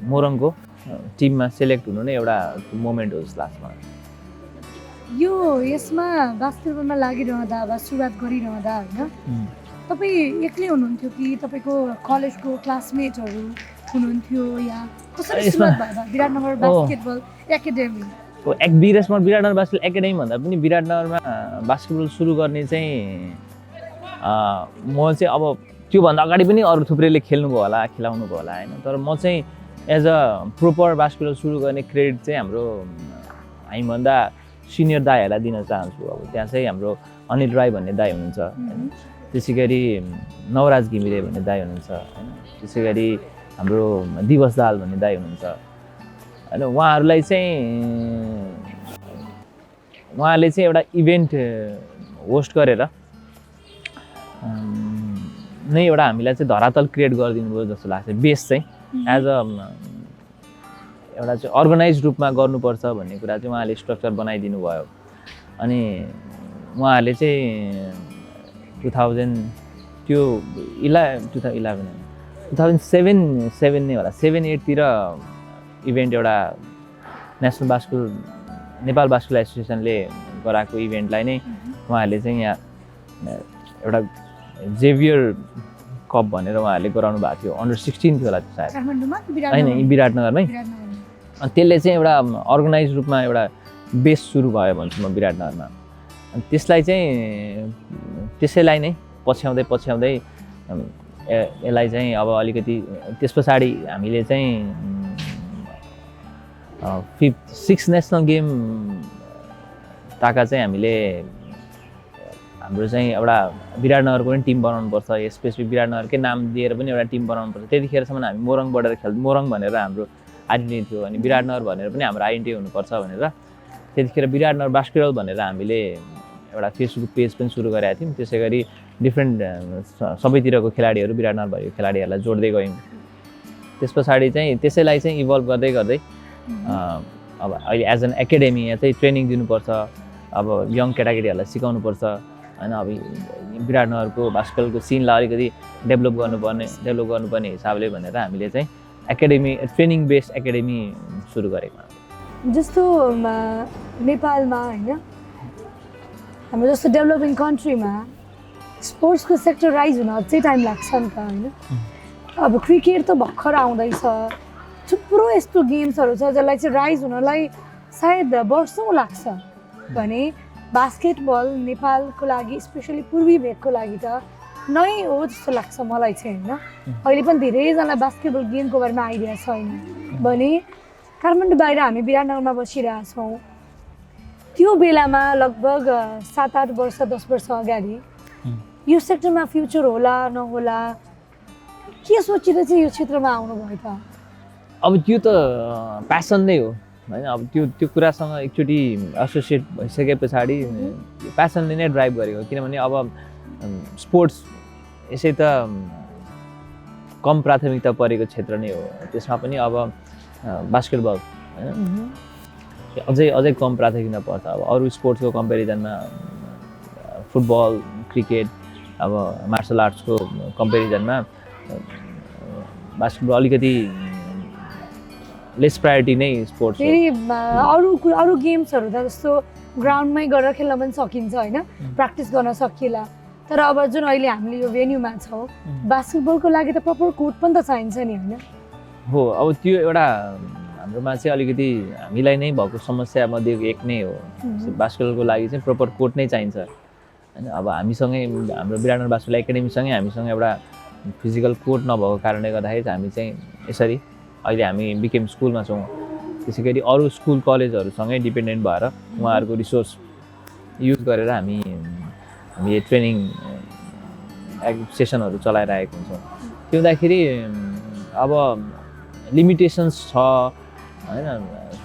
मोरङको टिममा सेलेक्ट हुनु नै एउटा मोमेन्ट हो जस्तो लाग्छ मलाई। यसमा बास्केटबलमा लागिरहँदा वा सुरुवात गरिरहँदा होइन तपाईँ एक्लै हुनुहुन्थ्यो कि तपाईँको कलेजको क्लासमेटहरू हुनुहुन्थ्यो या कसरी सुरुवात भयो Biratnagar basketball academy? Biratnagar basketball academy भन्दा पनि विराटनगरमा बास्केटबल सुरु गर्ने चाहिँ म चाहिँ अब त्योभन्दा अगाडि पनि अरू थुप्रैले खेल्नुभयो होला, खेलाउनुभयो होला होइन। तर म चाहिँ एज अ प्रोपर बास्केटबल सुरु गर्ने क्रेडिट चाहिँ हाम्रो हामीभन्दा सिनियर दाईहरूलाई दिन चाहन्छु। अब त्यहाँ चाहिँ हाम्रो अनिल राई भन्ने दाई हुनुहुन्छ होइन, त्यसै गरी नवराज घिमिरे भन्ने दाई हुनुहुन्छ होइन, त्यसै गरी हाम्रो दिवस दाल भन्ने दाई हुनुहुन्छ होइन। उहाँहरूले चाहिँ एउटा इभेन्ट होस्ट गरेर नै एउटा हामीलाई चाहिँ धरातल क्रिएट गरिदिनु भयो जस्तो लाग्छ। बेस चाहिँ एज अ एउटा चाहिँ अर्गनाइज रूपमा गर्नुपर्छ भन्ने कुरा चाहिँ उहाँले स्ट्रक्चर बनाइदिनु भयो। अनि उहाँहरूले चाहिँ 2007 नै होला 7-8तिर इभेन्ट एउटा नेपाल बास्केटबल एसोसिएसनले गराएको इभेन्टलाई नै उहाँहरूले चाहिँ यहाँ एउटा जेभियर कप भनेर उहाँहरूले गराउनु भएको थियो। अन्डर 16 थियो होला त्यो सायद होइन, विराटनगरमै। अनि त्यसले चाहिँ एउटा अर्गनाइज रूपमा एउटा बेस सुरु भयो भन्छु म विराटनगरमा। अनि त्यसैलाई नै पछ्याउँदै यसलाई चाहिँ अब अलिकति त्यस पछाडि हामीले चाहिँ 6 नेसनल गेम ताका चाहिँ हामीले हाम्रो चाहिँ एउटा विराटनगरको पनि टिम बनाउनुपर्छ, स्पेसिफिक विराटनगरकै नाम दिएर पनि एउटा टिम बनाउनुपर्छ। त्यतिखेरसम्म हामी मोरङ भनेर हाम्रो आइडेन्टिटी थियो अनि विराटनगर भनेर पनि हाम्रो आइडेन्टिटी हुनुपर्छ भनेर त्यतिखेर विराटनगर बास्केटबल भनेर हामीले एउटा फेसबुक पेज पनि सुरु गरेका थियौँ। त्यसै गरी डिफ्रेन्ट सबैतिरको खेलाडीहरू विराटनगर भएको खेलाडीहरूलाई जोड्दै गयौँ। त्यस पछाडि चाहिँ त्यसैलाई चाहिँ इभल्भ गर्दै अब अहिले एज एन एकाडेमी यहाँ चाहिँ ट्रेनिङ दिनुपर्छ, अब यङ केटाकेटीहरूलाई सिकाउनुपर्छ होइन। अब विराटनगरको बास्केटबलको सिनलाई अलिकति डेभलप गर्नुपर्ने हिसाबले भनेर हामीले चाहिँ एकाडेमी ट्रेनिङ बेस्ड एकाडेमी सुरु गरेको। जस्तो नेपालमा होइन हाम्रो जस्तो डेभलपिङ कन्ट्रीमा स्पोर्ट्सको सेक्टर राइज हुन अझै टाइम लाग्छ नि त होइन अब क्रिकेट त भर्खर आउँदैछ थुप्रो यस्तो गेम्सहरू छ जसलाई चाहिँ राइज हुनलाई सायद वर्षौँ लाग्छ भने बास्केटबल नेपालको लागि स्पेसली पूर्वी भेगको लागि त नै हो जस्तो लाग्छ मलाई चाहिँ होइन अहिले पनि धेरैजना बास्केटबल गेमको बारेमा आइडिया छैन भने काठमाडौँ बाहिर हामी विराटनगरमा बसिरहेछौँ त्यो बेलामा लगभग 7-8 वर्ष 10 वर्ष अगाडि यो सेक्टरमा फ्युचर होला नहोला के सोचेर चाहिँ यो क्षेत्रमा आउनुभयो त अब त्यो त प्यासन नै हो होइन अब त्यो कुरासँग एकचोटि एसोसिएट भइसके पछाडि प्यासनले नै ड्राइभ गरेको किनभने अब स्पोर्ट्स यसै त कम प्राथमिकता परेको क्षेत्र नै हो त्यसमा पनि अब बास्केटबल होइन अझै कम प्राथमिकता पर्छ अब अरू स्पोर्ट्सको कम्पेरिजनमा फुटबल क्रिकेट अब मार्सल आर्ट्सको कम्पेरिजनमा बास्केटबल अलिकति लेस प्रायोरिटी नै स्पोर्ट्स हो। फेरि अरू गेम्सहरू त जस्तो ग्राउन्डमै गएर खेल्न पनि सकिन्छ होइन प्र्याक्टिस गर्न सकिएला तर अब जुन अहिले हामीले यो भेन्यूमा छौँ बास्केटबलको लागि त प्रपर कोर्ट पनि त चाहिन्छ नि होइन हो अब त्यो एउटा हाम्रोमा चाहिँ अलिकति हामीलाई नै भएको समस्या मध्ये एक नै हो बास्केटबलको लागि चाहिँ प्रपर कोर्ट नै चाहिन्छ होइन अब हामीसँगै हाम्रो विराटनगर बास्केटबल एकाडेमीसँगै हामीसँग एउटा फिजिकल कोर्ट नभएको कारणले गर्दाखेरि चाहिँ हामी चाहिँ यसरी अहिले हामी बिकेम स्कुलमा छौँ त्यसै गरी अरू स्कुल कलेजहरूसँगै डिपेन्डेन्ट भएर उहाँहरूको रिसोर्स युज गरेर हामीले ट्रेनिङ सेसनहरू चलाइरहेको हुन्छौँ त्यो हुँदाखेरि अब लिमिटेसन्स छ होइन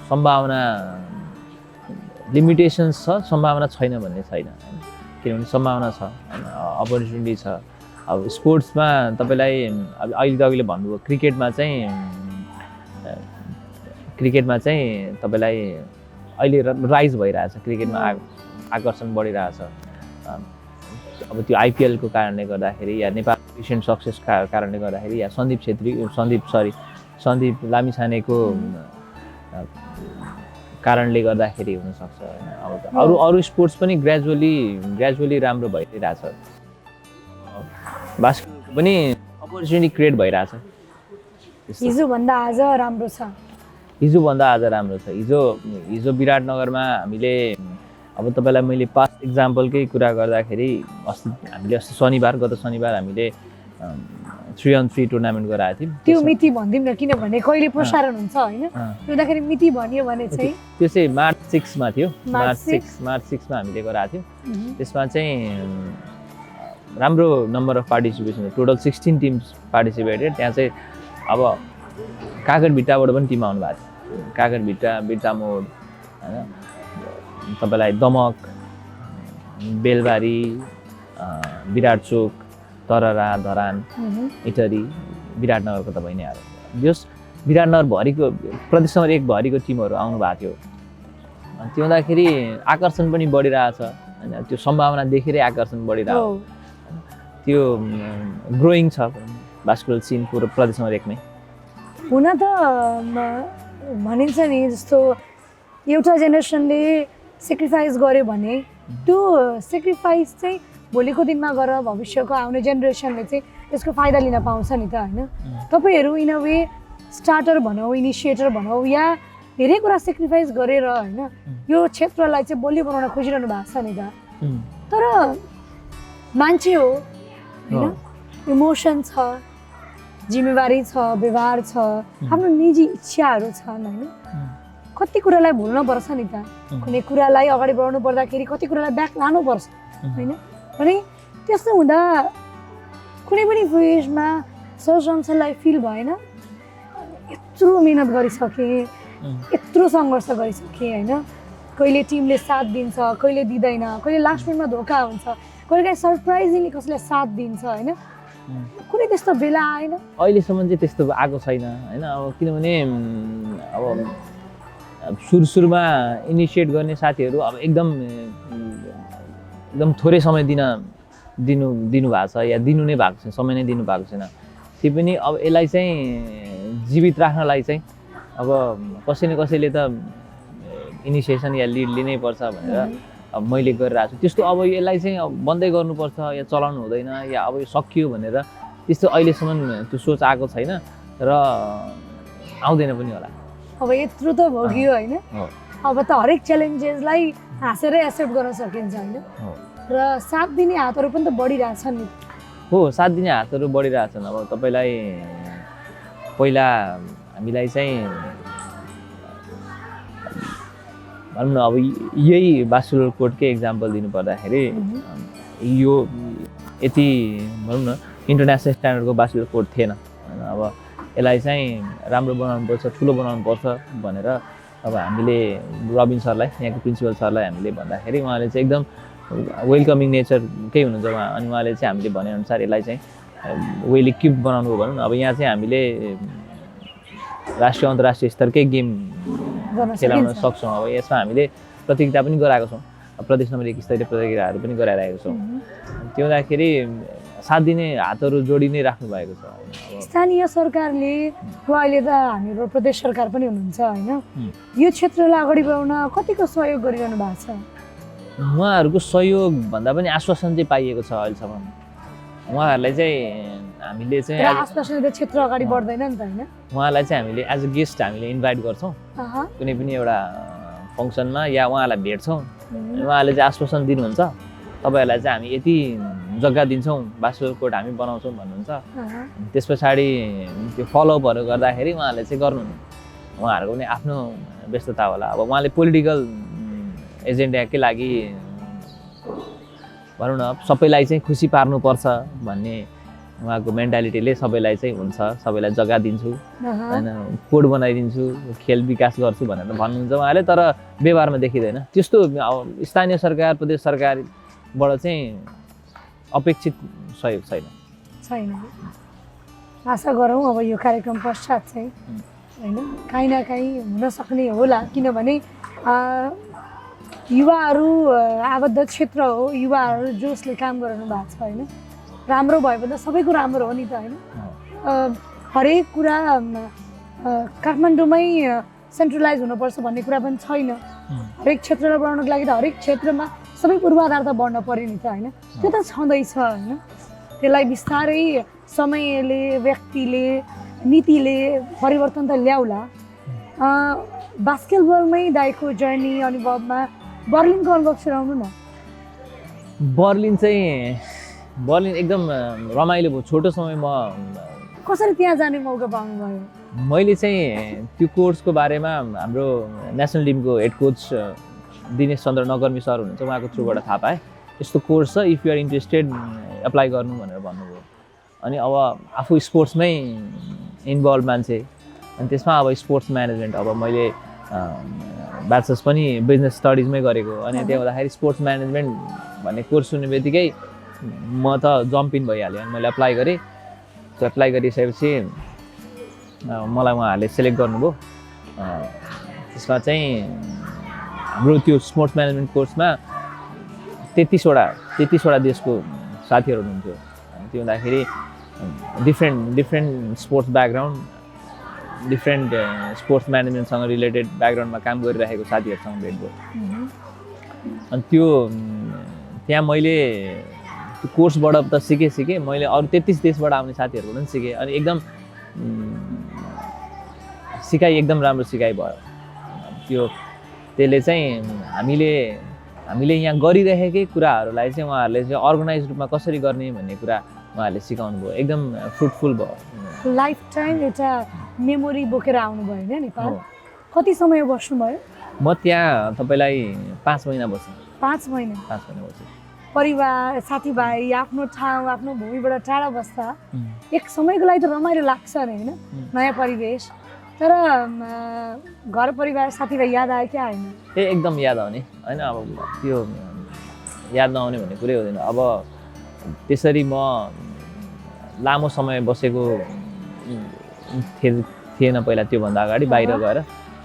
सम्भावना छैन भन्ने छैन होइन किनभने सम्भावना छ होइन अपर्च्युनिटी छ अब स्पोर्ट्समा तपाईँलाई अब अघिले भन्नुभयो क्रिकेटमा चाहिँ तपाईँलाई अहिले राइज भइरहेछ क्रिकेटमा आकर्षण बढिरहेछ अब त्यो आइपिएलको कारणले गर्दाखेरि या नेपाल रिसेन्ट सक्सेसका कारणले गर्दाखेरि या सन्दीप लामिछानेको कारणले गर्दाखेरि हुनसक्छ होइन अब अरू स्पोर्ट्स पनि ग्रेजुअली राम्रो भइरहेछ बास्केटबल पनि अपर्च्युनिटी क्रिएट भइरहेछ हिजोभन्दा आज राम्रो छ हिजो विराटनगरमा हामीले अब तपाईँलाई मैले पास्ट इक्जाम्पलकै कुरा गर्दाखेरि हामीले गत शनिबार हामीले 3-on-3 टुर्नामेन्ट गराएको थियौँ त्यो मिति भनिदिउँ न किनभने कहिले प्रसारण हुन्छ होइन त्योदाखेरि मिति भनियो भने चाहिँ त्यो चाहिँ मार्च 6 मा थियो मार्च 6 मा हामीले गराएको थियौँ त्यसमा चाहिँ राम्रो number of participation total 16 teams participated त्यहाँ चाहिँ अब काकरभिट्टाबाट पनि टिम आउनु भएको थियो काकरभिट्टा बिर्तामोड होइन तपाईँलाई दमक बेलबारी विराटचोक तररा धरान इटरी विराटनगरको त भइ नै हाल्यो यस विराटनगरभरिको प्रदेश नम्बर 1 भरिको टिमहरू आउनु भएको थियो त्यो हुँदाखेरि आकर्षण पनि बढिरहेछ होइन त्यो सम्भावना देखेरै आकर्षण बढिरहेको त्यो ग्रोइङ छ बास्केटबल सिन पुरो प्रदेश नम्बर 1 मै हुन त भनिन्छ नि जस्तो एउटा जेनेरेसनले सेक्रिफाइस गर्यो भने त्यो सेक्रिफाइस चाहिँ भोलिको दिनमा गएर भविष्यको आउने जेनेरेसनले चाहिँ त्यसको फाइदा लिन पाउँछ नि त होइन तपाईँहरू इन अ वे स्टार्टर भनौँ इनिसिएटर भनौँ या धेरै कुरा सेक्रिफाइस गरेर होइन यो क्षेत्रलाई चाहिँ बलियो बनाउन खोजिरहनु भएको छ नि त तर मान्छे हो होइन इमोसन छ जिम्मेवारी छ व्यवहार छ आफ्नो निजी इच्छाहरू छन् होइन कति कुरालाई भुल्नुपर्छ नि त कुनै कुरालाई अगाडि बढाउनु पर्दाखेरि कति कुरालाई ब्याक लानुपर्छ होइन अनि त्यस्तो हुँदा कुनै पनि फेजमा सरसंसारलाई फिल भएन यत्रो मिहिनेत गरिसकेँ यत्रो सङ्घर्ष गरिसकेँ होइन कहिले टिमले साथ दिन्छ कहिले दिँदैन कहिले लास्ट मिनटमा धोका हुन्छ कहिले काहीँ सरप्राइजिङली कसैलाई साथ दिन्छ होइन कुनै त्यस्तो बेला आएन अहिलेसम्म चाहिँ त्यस्तो आएको छैन होइन अब किनभने अब सुरुमा इनिसिएट गर्ने साथीहरू अब एकदम थोरै समय दिनु भएको छ या दिनु नै भएको छैन समय नै दिनु भएको छैन त्यो पनि अब यसलाई चाहिँ जीवित राख्नलाई चाहिँ अब कसै न कसैले त इनिसिएसन या लिड लिनै पर्छ भनेर अब मैले गरिरहेको छु त्यस्तो अब यसलाई चाहिँ बन्दै गर्नुपर्छ या चलाउनु हुँदैन या अब यो सकियो भनेर त्यस्तो अहिलेसम्म त्यो सोच आएको छैन र आउँदैन पनि होला। अब यत्रो त भोगियो होइन, अब त हरेक च्यालेन्जेसलाई हाँसेरै एक्सेप्ट गर्न सकिन्छ होइन, र साथ दिने हातहरू पनि त बढिरहेछ नि। हो, साथ दिने हातहरू बढिरहेछन्। अब तपाईँलाई पहिला हामीलाई चाहिँ भनौँ न अब यही बास्केटबलकै इक्जाम्पल दिनुपर्दाखेरि यो यति भनौँ न इन्टरनेसनल स्ट्यान्डर्डको बास्केटबल कोर्ट थिएन होइन। अब यसलाई चाहिँ राम्रो बनाउनुपर्छ, ठुलो बनाउनुपर्छ भनेर अब हामीले रबिन सरलाई, यहाँको प्रिन्सिपल सरलाई हामीले भन्दाखेरि उहाँले चाहिँ एकदम वेलकमिङ नेचरकै हुनुहुन्छ उहाँ। अनि उहाँले चाहिँ हामीले भनेअनुसार यसलाई चाहिँ वेल इक्विप बनाउनु हो भनौँ न। अब यहाँ चाहिँ हामीले राष्ट्रिय अन्तर्राष्ट्रिय स्तरकै गेम खेलाउन सक्छौँ। अब यसमा हामीले प्रतियोगिता पनि गराएको छौँ, प्रदेश नम्बर 1 स्तरीय प्रतियोगिताहरू पनि गराइरहेको छौँ। त्यो हुँदाखेरि साथ दिने हातहरू जोडी नै राख्नु भएको छ। स्थानीय सरकारले अहिले त हाम्रो प्रदेश सरकार पनि हुनुहुन्छ होइन, यो क्षेत्रलाई अगाडि बढाउन कतिको सहयोग गरिरहनु भएको छ? उहाँहरूको सहयोग भन्दा पनि आश्वासन चाहिँ पाइएको छ अहिलेसम्म। उहाँहरूलाई चाहिँ हामीले चाहिँ आश्वासनले त क्षेत्र अगाडि बढ्दैन नि त होइन। उहाँलाई चाहिँ हामीले एज अ गेस्ट हामीले इन्भाइट गर्छौँ कुनै पनि एउटा फङ्सनमा या उहाँलाई भेट्छौँ। उहाँले चाहिँ आश्वासन दिनुहुन्छ तपाईँहरूलाई चाहिँ हामी यति जग्गा दिन्छौँ, बास्केटबल कोर्ट हामी बनाउँछौँ भन्नुहुन्छ। त्यस पछाडि त्यो फलोअपहरू गर्दाखेरि उहाँहरूले चाहिँ गर्नुहुन्न। उहाँहरूको पनि आफ्नो व्यस्तता होला। अब उहाँले पोलिटिकल एजेन्डाकै लागि भनौँ न सबैलाई चाहिँ खुसी पार्नुपर्छ भन्ने उहाँको मेन्टालिटीले सबैलाई चाहिँ हुन्छ, सबैलाई जग्गा दिन्छु होइन, कोड बनाइदिन्छु, खेल विकास गर्छु भनेर भन्नुहुन्छ उहाँले। तर व्यवहारमा देखिँदैन त्यस्तो। अब स्थानीय सरकार, प्रदेश सरकारबाट चाहिँ अपेक्षित सहयोग छैन। आशा गरौँ अब यो कार्यक्रम पश्चात चाहिँ होइन काहीँ न काहीँ हुन सक्ने होला, किनभने युवाहरू आबद्ध क्षेत्र हो, युवाहरू जसले काम गरिरहनु भएको छ होइन। राम्रो भयो भने त सबैको राम्रो हो नि त होइन। हरेक कुरा काठमाडौँमै सेन्ट्रलाइज हुनुपर्छ भन्ने कुरा पनि छैन। हरेक क्षेत्रलाई बढाउनको लागि त हरेक क्षेत्रमा सबै पूर्वाधार त बढ्न पऱ्यो नि त होइन। त्यो त छँदैछ होइन। त्यसलाई बिस्तारै समयले, व्यक्तिले, नीतिले परिवर्तन त ल्याउला। बास्केटबलमै दाइको जर्नी अनुभवमा बर्लिनको अनुभव सुनाउनु न। बर्लिन एकदम रमाइलो भयो। छोटो समय म कसरी त्यहाँ जाने मौका पाउनुभयो? मैले चाहिँ त्यो कोर्सको बारेमा हाम्रो नेसनल टिमको head coach Dinesh Chandra Nagarmi sir हुनुहुन्छ, उहाँको थ्रुबाट थाहा पाएँ यस्तो कोर्स छ, if you are interested apply गर्नु भनेर भन्नुभयो। अनि अब आफू स्पोर्ट्समै इन्भल्भ मान्छे, अनि त्यसमा अब स्पोर्ट्स म्यानेजमेन्ट, अब मैले ब्याचलर्स पनि बिजनेस स्टडिजमै गरेको। अनि त्यहाँ हुँदाखेरि स्पोर्ट्स म्यानेजमेन्ट भन्ने कोर्स सुन्ने बित्तिकै म त जम्प इन भइहालेँ। अनि मैले एप्लाई गरेँ। त्यो एप्लाई गरिसकेपछि मलाई उहाँहरूले सेलेक्ट गर्नुभयो। त्यसमा चाहिँ हाम्रो त्यो स्पोर्ट्स म्यानेजमेन्ट कोर्समा 33वटा देशको साथीहरू हुनुहुन्थ्यो। त्यो हुँदाखेरि different sports background, different sports म्यानेजमेन्टसँग रिलेटेड ब्याकग्राउन्डमा काम गरिरहेको साथीहरूसँग भेट भयो। अनि त्यहाँ मैले त्यो कोर्सबाट त सिकेँ, मैले अरू 33 देशबाट आउने साथीहरूबाट पनि सिकेँ। अनि एकदम सिकाइ एकदम राम्रो सिकाइ भयो। त्यसले चाहिँ हामीले यहाँ गरिरहेकै कुराहरूलाई चाहिँ उहाँहरूले चाहिँ अर्गनाइज रूपमा कसरी गर्ने भन्ने कुरा उहाँहरूले सिकाउनु भयो। एकदम फ्रुटफुल भयो। लाइफ टाइम एउटा मेमोरी बोकेर आउनुभयो होइन नेपाल। कति समय बस्नुभयो? म त्यहाँ तपाईँलाई 5 महिना बसेँ। 5 महिना बसेँ। परिवार, साथीभाइ, आफ्नो ठाउँ, आफ्नो भूमिबाट टाढा बस्दा एक समयको लागि त रमाइलो लाग्छ नि होइन, नयाँ परिवेश। तर घर परिवार साथीभाइ याद आयो क्या होइन? एकदम याद आउने होइन। अब त्यो याद नआउने भन्ने कुरै हुँदैन। अब त्यसरी म लामो समय बसेको थिएन पहिला। त्योभन्दा अगाडि बाहिर गएर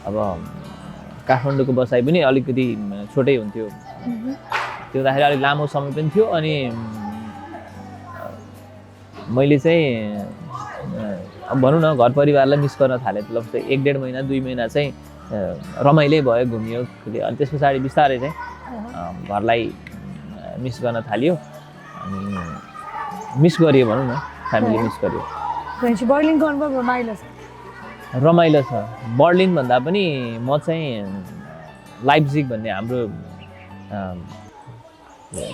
अब काठमाडौँको बसाइ पनि अलिकति छोटै हुन्थ्यो। त्यो हुँदाखेरि अलिक लामो समय पनि थियो। अनि मैले चाहिँ अब भनौँ न घर परिवारलाई मिस गर्न थालेँ। मतलब 1-1.5 महिना 2 महिना चाहिँ रमाइलै भयो, घुमियो अनि त्यस पछाडि बिस्तारै चाहिँ घरलाई मिस गर्न थाल्यो अनि मिस गरियो भनौँ न, फ्यामिली मिस गरियो। भनेपछि बर्लिनको अनुभव रमाइलो छ। रमाइलो छ। बर्लिन भन्दा पनि म चाहिँ लाइप्जिग भन्ने हाम्रो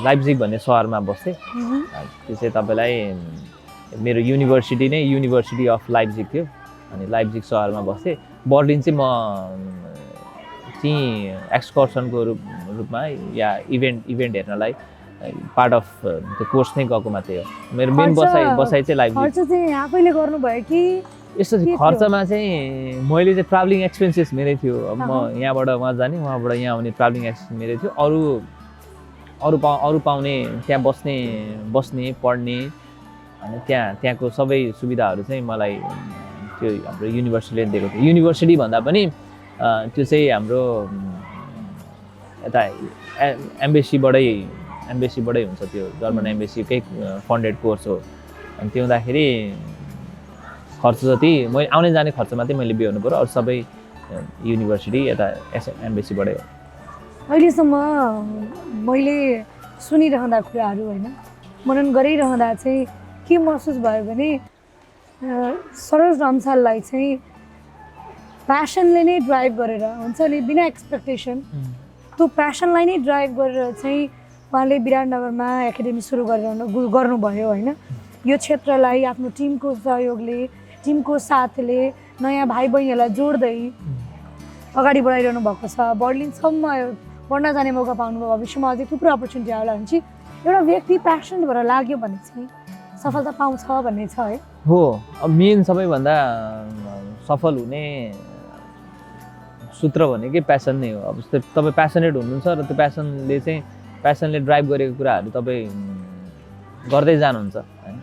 लाइप्जिग भन्ने सहरमा बस्थेँ। त्यो चाहिँ तपाईँलाई मेरो युनिभर्सिटी नै युनिभर्सिटी अफ लाइप्जिग थियो अनि लाइप्जिग सहरमा बस्थेँ। बर्लिन चाहिँ म चाहिँ एक्सकर्सनको रूपमा या इभेन्ट हेर्नलाई पार्ट अफ त्यो कोर्स नै गएको मात्रै हो। मेरो मेन बसाइ चाहिँ लाइप्जिग। खर्च चाहिँ आफैले गर्नुभयो कि यस्तो खर्चमा चाहिँ मैले चाहिँ ट्राभलिङ एक्सपेन्सेस मेरै थियो। अब म यहाँबाट वहाँ जाने, वहाँबाट यहाँ आउने ट्राभलिङ एक्सपेन्स मेरै थियो। अरू पाउने त्यहाँ बस्ने पढ्ने अनि त्यहाँको सबै सुविधाहरू चाहिँ मलाई त्यो हाम्रो युनिभर्सिटीले दिएको थियो। युनिभर्सिटी भन्दा पनि त्यो चाहिँ हाम्रो यता एम्बेसीबाटै हुन्छ, त्यो जर्मन एम्बेसीकै फन्डेड कोर्स हो। अनि त्यो हुँदाखेरि खर्च जति मैले आउने जाने खर्च मात्रै मैले बिहोर्नु पऱ्यो, अरू सबै युनिभर्सिटी यता एम्बेसीबाटै हो। अहिलेसम्म मैले सुनिरहँदा कुराहरू होइन, मनन गरिरहँदा चाहिँ के महसुस भयो भने सरोज रम्साललाई चाहिँ प्यासनले नै ड्राइभ गरेर हुन्छ नि, बिना एक्सपेक्टेसन त्यो प्यासनलाई नै ड्राइभ गरेर चाहिँ उहाँले विराटनगरमा एकाडेमी सुरु गर्नुभयो होइन। यो क्षेत्रलाई आफ्नो टिमको सहयोगले, टिमको साथले, नयाँ भाइ बहिनीहरूलाई जोड्दै अगाडि बढाइरहनु भएको छ। बर्लिनसम्म पढ्न जाने मौका पाउनुभयो, भविष्यमा अझै थुप्रो अपर्च्युनिटी आउला भने चाहिँ एउटा व्यक्ति प्यासनेट भएर लाग्यो भने चाहिँ सफलता पाउँछ भन्ने छ है। हो, अब मेन सबैभन्दा सफल हुने सूत्र भनेकै प्यासन नै हो। अब तपाईँ प्यासनेट हुनुहुन्छ र त्यो प्यासनले ड्राइभ गरेको कुराहरू तपाईँ गर्दै जानुहुन्छ होइन,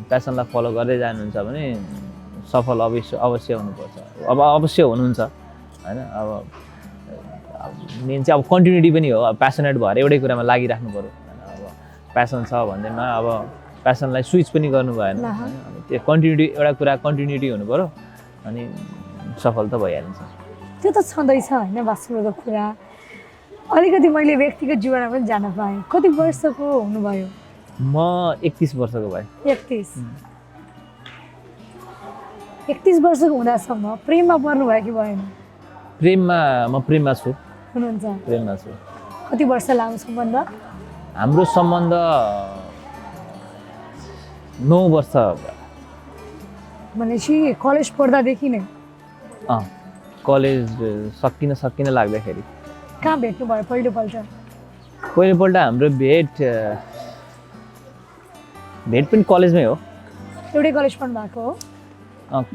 प्यासनलाई फलो गर्दै जानुहुन्छ भने सफल अवश्य हुनुपर्छ। अब अवश्य हुनुहुन्छ होइन। अब मेन चाहिँ अब कन्टिन्युटी पनि हो। अब प्यासनेट भएर एउटै कुरामा लागिराख्नु पऱ्यो होइन। अब प्यासन छ भन्दैमा अब प्यासनलाई स्विच पनि गर्नु भएन। त्यो कन्टिन्युटी, एउटा कुरा कन्टिन्युटी हुनु पऱ्यो अनि सफल त भइहाल्छ। त्यो त छँदैछ होइन वास्तवको कुरा। अलिकति मैले व्यक्तिगत जीवनमा पनि जान पाएँ। कति वर्षको हुनुभयो? म 31 वर्षको भएँ। 31 वर्षको हुँदासम्म प्रेममा पर्नुभयो कि भएन? म प्रेममा छु। हुनुहुन्छ? प्रेममा छु। कति वर्ष लामो सम्बन्ध? हाम्रो सम्बन्ध 9 वर्ष। भनेपछि कलेज पढ्दादेखि नै? कलेज सकिन लाग्दाखेरि। कहाँ भेट्नु भयो पहिलोपल्ट? पहिलोपल्ट हाम्रो भेट पनि कलेजमै हो। एउटै कलेज पढ्नु भएको हो?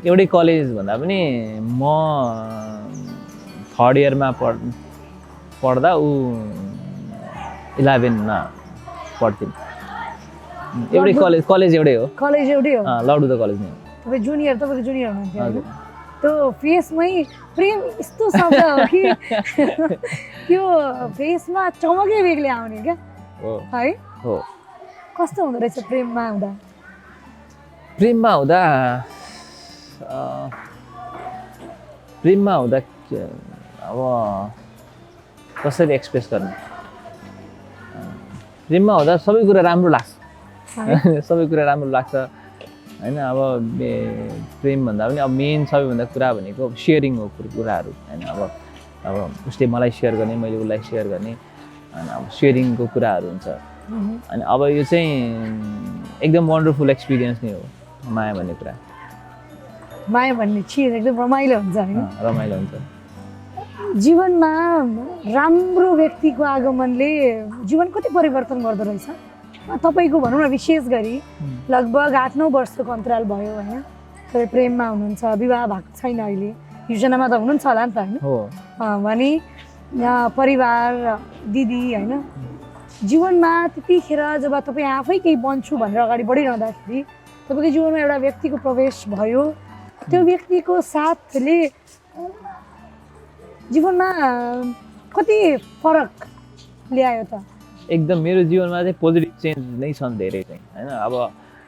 एउटै कलेज भन्दा पनि म 3rd इयरमा पढ्दा ऊ 11मा पढ्थ्यौँ। एउटै कलेज एउटै हो। कलेज एउटै हो? लड्डु त कलेज नै हो। तपाईँ तपाईँको जुनियर हुनुहुन्थ्यो होइन? त्यो फेसमै प्रेम यस्तो शब्द हो कि त्यो फेसमा चमकै बेग्लै आउने क्या है? हो। कस्तो हुँदो रहेछ प्रेममा हुँदा? अब कसरी एक्सप्रेस गर्ने? प्रेममा हुँदा सबै कुरा राम्रो लाग्छ। सबै कुरा राम्रो लाग्छ होइन। अब प्रेम भन्दा पनि अब मेन सबैभन्दा कुरा भनेको सेयरिङ हो कुराहरू होइन। अब उसले मलाई सेयर गर्ने, मैले उसलाई सेयर गर्ने अनि अब सेयरिङको कुराहरू हुन्छ। अनि अब यो चाहिँ एकदम वन्डरफुल एक्सपिरियन्स नै हो माया भन्ने कुरा। माया भन्ने चिज एकदम रमाइलो हुन्छ होइन? रमाइलो हुन्छ। जीवनमा राम्रो व्यक्तिको आगमनले जीवन कति परिवर्तन गर्दो रहेछ? तपाईँको भनौँ न विशेष गरी लगभग 8-9 वर्षको अन्तराल भयो होइन? तपाईँ प्रेममा हुनुहुन्छ, विवाह भएको छैन अहिले, योजनामा त हुनुहुन्छ होला नि त होइन? भने परिवार, दिदी होइन, जीवनमा त्यतिखेर जब तपाईँ आफै केही बन्छु भनेर अगाडि बढिरहँदाखेरि तपाईँको जीवनमा एउटा व्यक्तिको प्रवेश भयो। त्यो व्यक्तिको साथले जीवनमा कति फरक ल्यायो त? एकदम मेरो जीवनमा चाहिँ पोजिटिभ चेन्ज नै छन् धेरै चाहिँ होइन।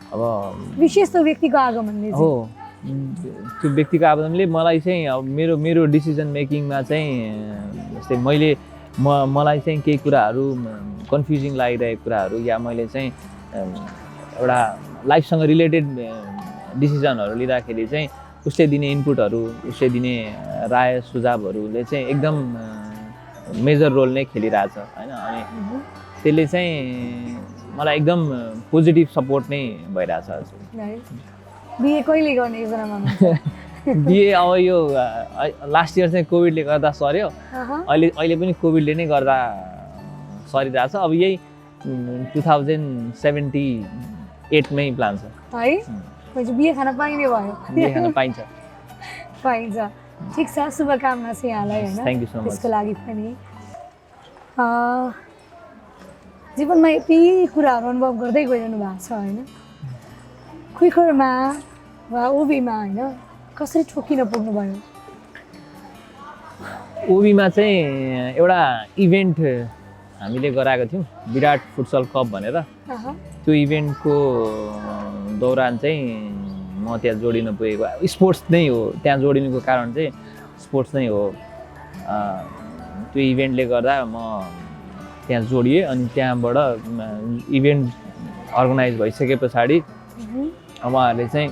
अब विशेष त व्यक्तिको आगमनले हो त्यो व्यक्तिको आवेदनले मलाई चाहिँ अब मेरो मेरो डिसिजन मेकिङमा चाहिँ जस्तै मलाई चाहिँ केही कुराहरू कन्फ्युजिङ लागिरहेको कुराहरू या मैले चाहिँ एउटा लाइफसँग रिलेटेड डिसिजनहरू लिँदाखेरि चाहिँ उसले दिने इनपुटहरू उसले दिने राय सुझावहरूले चाहिँ एकदम मेजर रोल नै खेलिरहेछ होइन। अनि त्यसले चाहिँ मलाई एकदम पोजिटिभ सपोर्ट नै भइरहेछ। बिए कहिले गर्ने योजना बनाउनुहुन्छ? बिए अब यो लास्ट इयर चाहिँ कोभिडले गर्दा सर्यो, अहिले पनि कोभिडले नै गर्दा सरिरहेछ। अब यही 2078 मै प्लान छ है। बिहे खान पाइने भयो? बिहे खान पाइन्छ। ठिक छ, शुभकामना छ यहाँलाई होइन। Thank you so much. त्यसको लागि पनि जीवनमा यति कुराहरू अनुभव गर्दै गइरहनु भएको छ होइन। क्विकरमा वा ओबीमा होइन कसरी ठोकिन पुग्नुभयो? ओबीमा चाहिँ एउटा इभेन्ट हामीले गराएको थियौँ, विराट फुटसल कप भनेर। त्यो इभेन्टको दौरान चाहिँ म त्यहाँ जोडिन पुगेको। स्पोर्ट्स नै हो, त्यहाँ जोडिनुको कारण चाहिँ स्पोर्ट्स नै हो। त्यो इभेन्टले गर्दा म त्यहाँ जोडिएँ। अनि त्यहाँबाट इभेन्ट अर्गनाइज भइसके पछाडि उहाँहरूले चाहिँ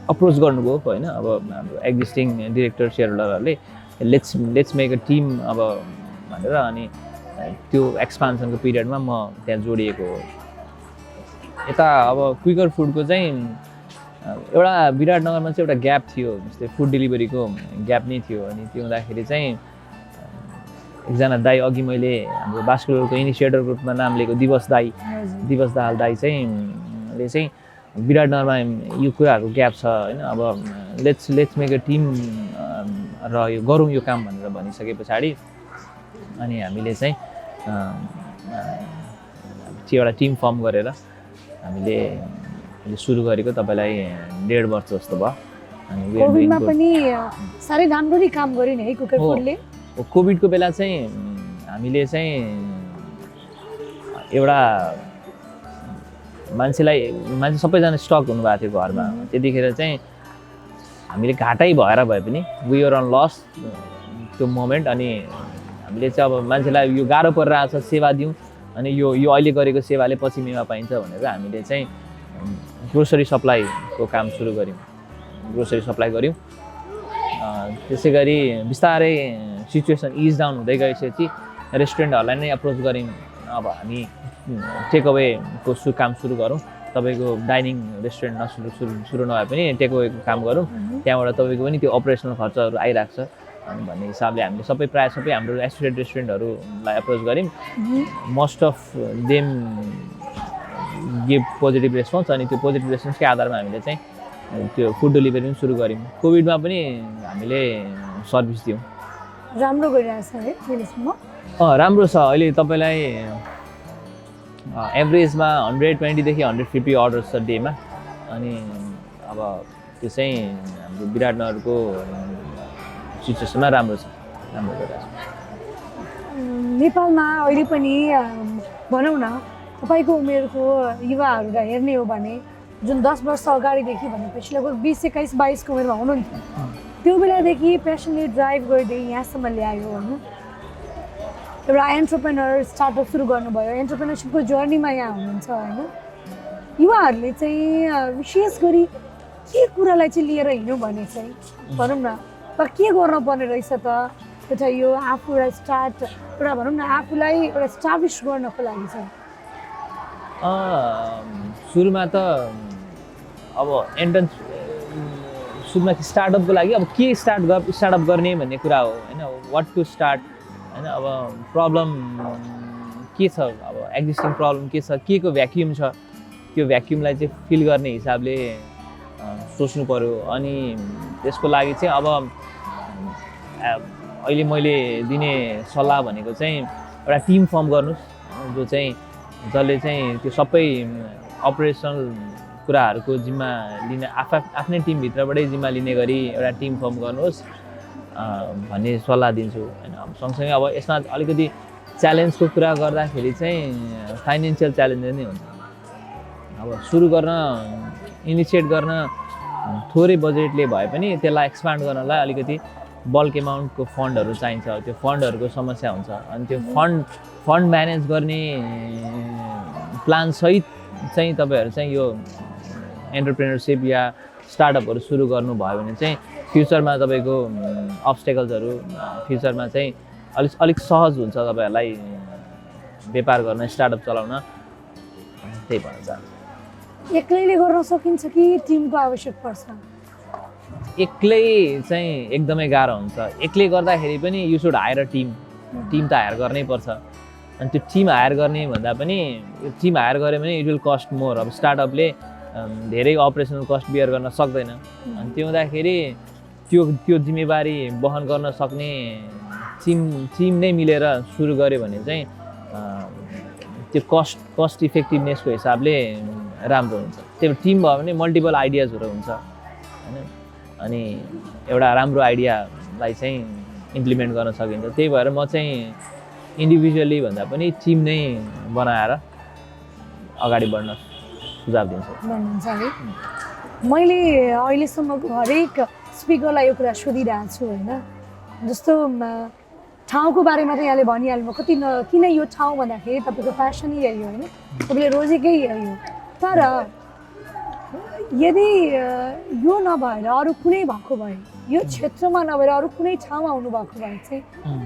अप्रोच गर्नुभयो होइन। अब हाम्रो एक्जिस्टिङ डिरेक्टर सेयरहोल्डरहरूले लेट्स मेक अ टिम अब भनेर। अनि त्यो एक्सपान्सनको पिरियडमा म त्यहाँ जोडिएको हो। यता अब क्विकर फुडको चाहिँ एउटा विराटनगरमा चाहिँ एउटा ग्याप थियो, जस्तै फुड डेलिभरीको ग्याप नै थियो। अनि त्यो हुँदाखेरि चाहिँ एकजना दाई अघि मैले हाम्रो बास्केटबलको इनिसिएटर ग्रुपमा नाम लिएको दिवस दाहाल दाई चाहिँ विराटनगरमा यो कुराहरूको ग्याप छ होइन। अब लेट्स मेक अ टिम र यो गरौँ यो काम भनेर भनिसके पछाडि अनि हामीले चाहिँ एउटा टिम फर्म गरेर हामीले सुरु गरेको। तपाईँलाई 1.5 वर्ष जस्तो भयो। अनि कोभिडमा पनि साह्रै राम्ररी काम गर्यो नि है कुकर फुडले। कोभिडको बेला चाहिँ हामीले चाहिँ एउटा मान्छे सबैजना स्टक हुनुभएको थियो घरमा। त्यतिखेर चाहिँ हामीले घाटै भएर भए पनि वी आर अन लस त्यो मोमेन्ट। अनि हामीले चाहिँ अब मान्छेलाई यो गाह्रो परिरहेछ, सेवा दिउँ अनि यो अहिले गरेको सेवाले पछि मेवा पाइन्छ भनेर हामीले चाहिँ ग्रोसरी सप्लाईको काम सुरु गऱ्यौँ। ग्रोसरी सप्लाई गऱ्यौँ। त्यसै गरी बिस्तारै सिचुएसन इज डाउन हुँदै गएपछि रेस्टुरेन्टहरूलाई नै अप्रोच गऱ्यौँ। अब हामी टेक अवेको काम सुरु गरौँ, तपाईँको डाइनिङ रेस्टुरेन्ट सुरु नभए पनि टेक अवेको काम गरौँ, त्यहाँबाट तपाईँको पनि त्यो अपरेसनल खर्चहरू आइरहेको छ अनि भन्ने हिसाबले हामीले प्रायः सबै हाम्रो एसोसिएट रेस्टुरेन्टहरूलाई अप्रोच गऱ्यौँ। Most of them give positive response. अनि त्यो पोजिटिभ रेस्पोन्सकै आधारमा हामीले चाहिँ त्यो फुड डेलिभरी पनि सुरु गऱ्यौँ। कोभिडमा पनि हामीले सर्भिस दियौँ। राम्रो गरिरहेछ है अहिलेसम्म? राम्रो छ। अहिले तपाईँलाई एभरेजमा 120देखि 150 अर्डर्स छ डेमा। अनि अब त्यो चाहिँ हाम्रो विराटनगरको सिचुएसनमा राम्रो छ, राम्रो गरिरहेछ। नेपालमा अहिले पनि भनौँ न तपाईँको उमेरको युवाहरूलाई हेर्ने हो भने जुन 10 वर्ष अगाडिदेखि भनेपछि लगभग 20, 21, 22को उमेरमा हुनुहुन्थ्यो, त्यो बेलादेखि पेसनले ड्राइभ गर्दै यहाँसम्म ल्यायो होइन। एउटा एन्टरप्रेनर स्टार्टअप सुरु गर्नुभयो, एन्टरप्रेनरसिपको जर्नीमा यहाँ हुनुहुन्छ होइन। युवाहरूले चाहिँ विशेष गरी के कुरालाई चाहिँ लिएर हिँड्नु भने चाहिँ भनौँ न के गर्नुपर्ने रहेछ त? एउटा यो आफूलाई एउटा भनौँ न आफूलाई एउटा स्टाब्लिस गर्नको लागि चाहिँ सुरुमा त अब सुरुमा स्टार्टअपको लागि अब के स्टार्टअप गर्ने भन्ने कुरा हो होइन। वाट टु स्टार्ट होइन। अब प्रब्लम के छ, अब एक्जिस्टिङ प्रब्लम के छ, के को भ्याक्युम छ, त्यो भ्याक्युमलाई चाहिँ फिल गर्ने हिसाबले सोच्नु पऱ्यो। अनि त्यसको लागि चाहिँ अब अहिले मैले दिने सल्लाह भनेको चाहिँ एउटा टिम फर्म गर्नुहोस् जसले चाहिँ त्यो सबै अपरेसनल कुराहरूको जिम्मा लिने आफ्नै टिमभित्रबाटै जिम्मा लिने गरी एउटा टिम फर्म गर्नुहोस् भन्ने सल्लाह दिन्छु होइन। अब सँगसँगै अब यसमा अलिकति च्यालेन्जको कुरा गर्दाखेरि चाहिँ फाइनेन्सियल च्यालेन्ज नै हुन्छ। अब सुरु गर्न इनिसिएट गर्न थोरै बजेटले भए पनि त्यसलाई एक्सपान्ड गर्नलाई अलिकति बल्क एमाउन्टको फन्डहरू चाहिन्छ। त्यो फन्डहरूको समस्या हुन्छ। अनि त्यो फन्ड म्यानेज गर्ने प्लानसहित चाहिँ तपाईँहरू चाहिँ यो एन्टरप्रेनरसिप या स्टार्टअपहरू सुरु गर्नुभयो भने चाहिँ फ्युचरमा तपाईँको अब्स्टेकल्सहरू फ्युचरमा चाहिँ अलिक सहज हुन्छ तपाईँहरूलाई व्यापार गर्न, स्टार्टअप चलाउन। त्यही भन्न चाहन्छु। एक्लैले गर्न सकिन्छ कि टिमको आवश्यक पर्छ? एक्लै चाहिँ एकदमै गाह्रो हुन्छ। एक्लै गर्दाखेरि पनि you should hire a team त हायर गर्नै पर्छ। अनि त्यो टिम हायर गर्ने भन्दा पनि टिम हायर गऱ्यो भने इट विल कस्ट मोर। अब स्टार्टअपले धेरै अपरेसनल कस्ट बियर गर्न सक्दैन। अनि त्यो हुँदाखेरि त्यो जिम्मेवारी वहन गर्न सक्ने टिम नै मिलेर सुरु गऱ्यो भने चाहिँ त्यो कस्ट इफेक्टिभनेसको हिसाबले राम्रो हुन्छ। त्यो टिम भयो भने मल्टिपल आइडियाजहरू हुन्छ होइन। अनि एउटा राम्रो आइडियालाई चाहिँ इम्प्लिमेन्ट गर्न सकिन्छ। त्यही भएर म चाहिँ इन्डिभिजुअली भन्दा पनि टिम नै बनाएर अगाडि बढ्न सुझाव दिन्छु। भन्नुहुन्छ है। मैले अहिलेसम्मको हरेक स्पिकरलाई यो कुरा सोधिरहेको छु होइन। जस्तो ठाउँको बारेमा त यहाँले भनिहाल्नु कति किन यो ठाउँ भन्दाखेरि तपाईँको प्यासनै यही हो होइन, तपाईँले रोजेकै यही हो। तर यदि यो नभएर अरू कुनै भएको भए, यो क्षेत्रमा नभएर अरू कुनै ठाउँमा हुनुभएको भए चाहिँ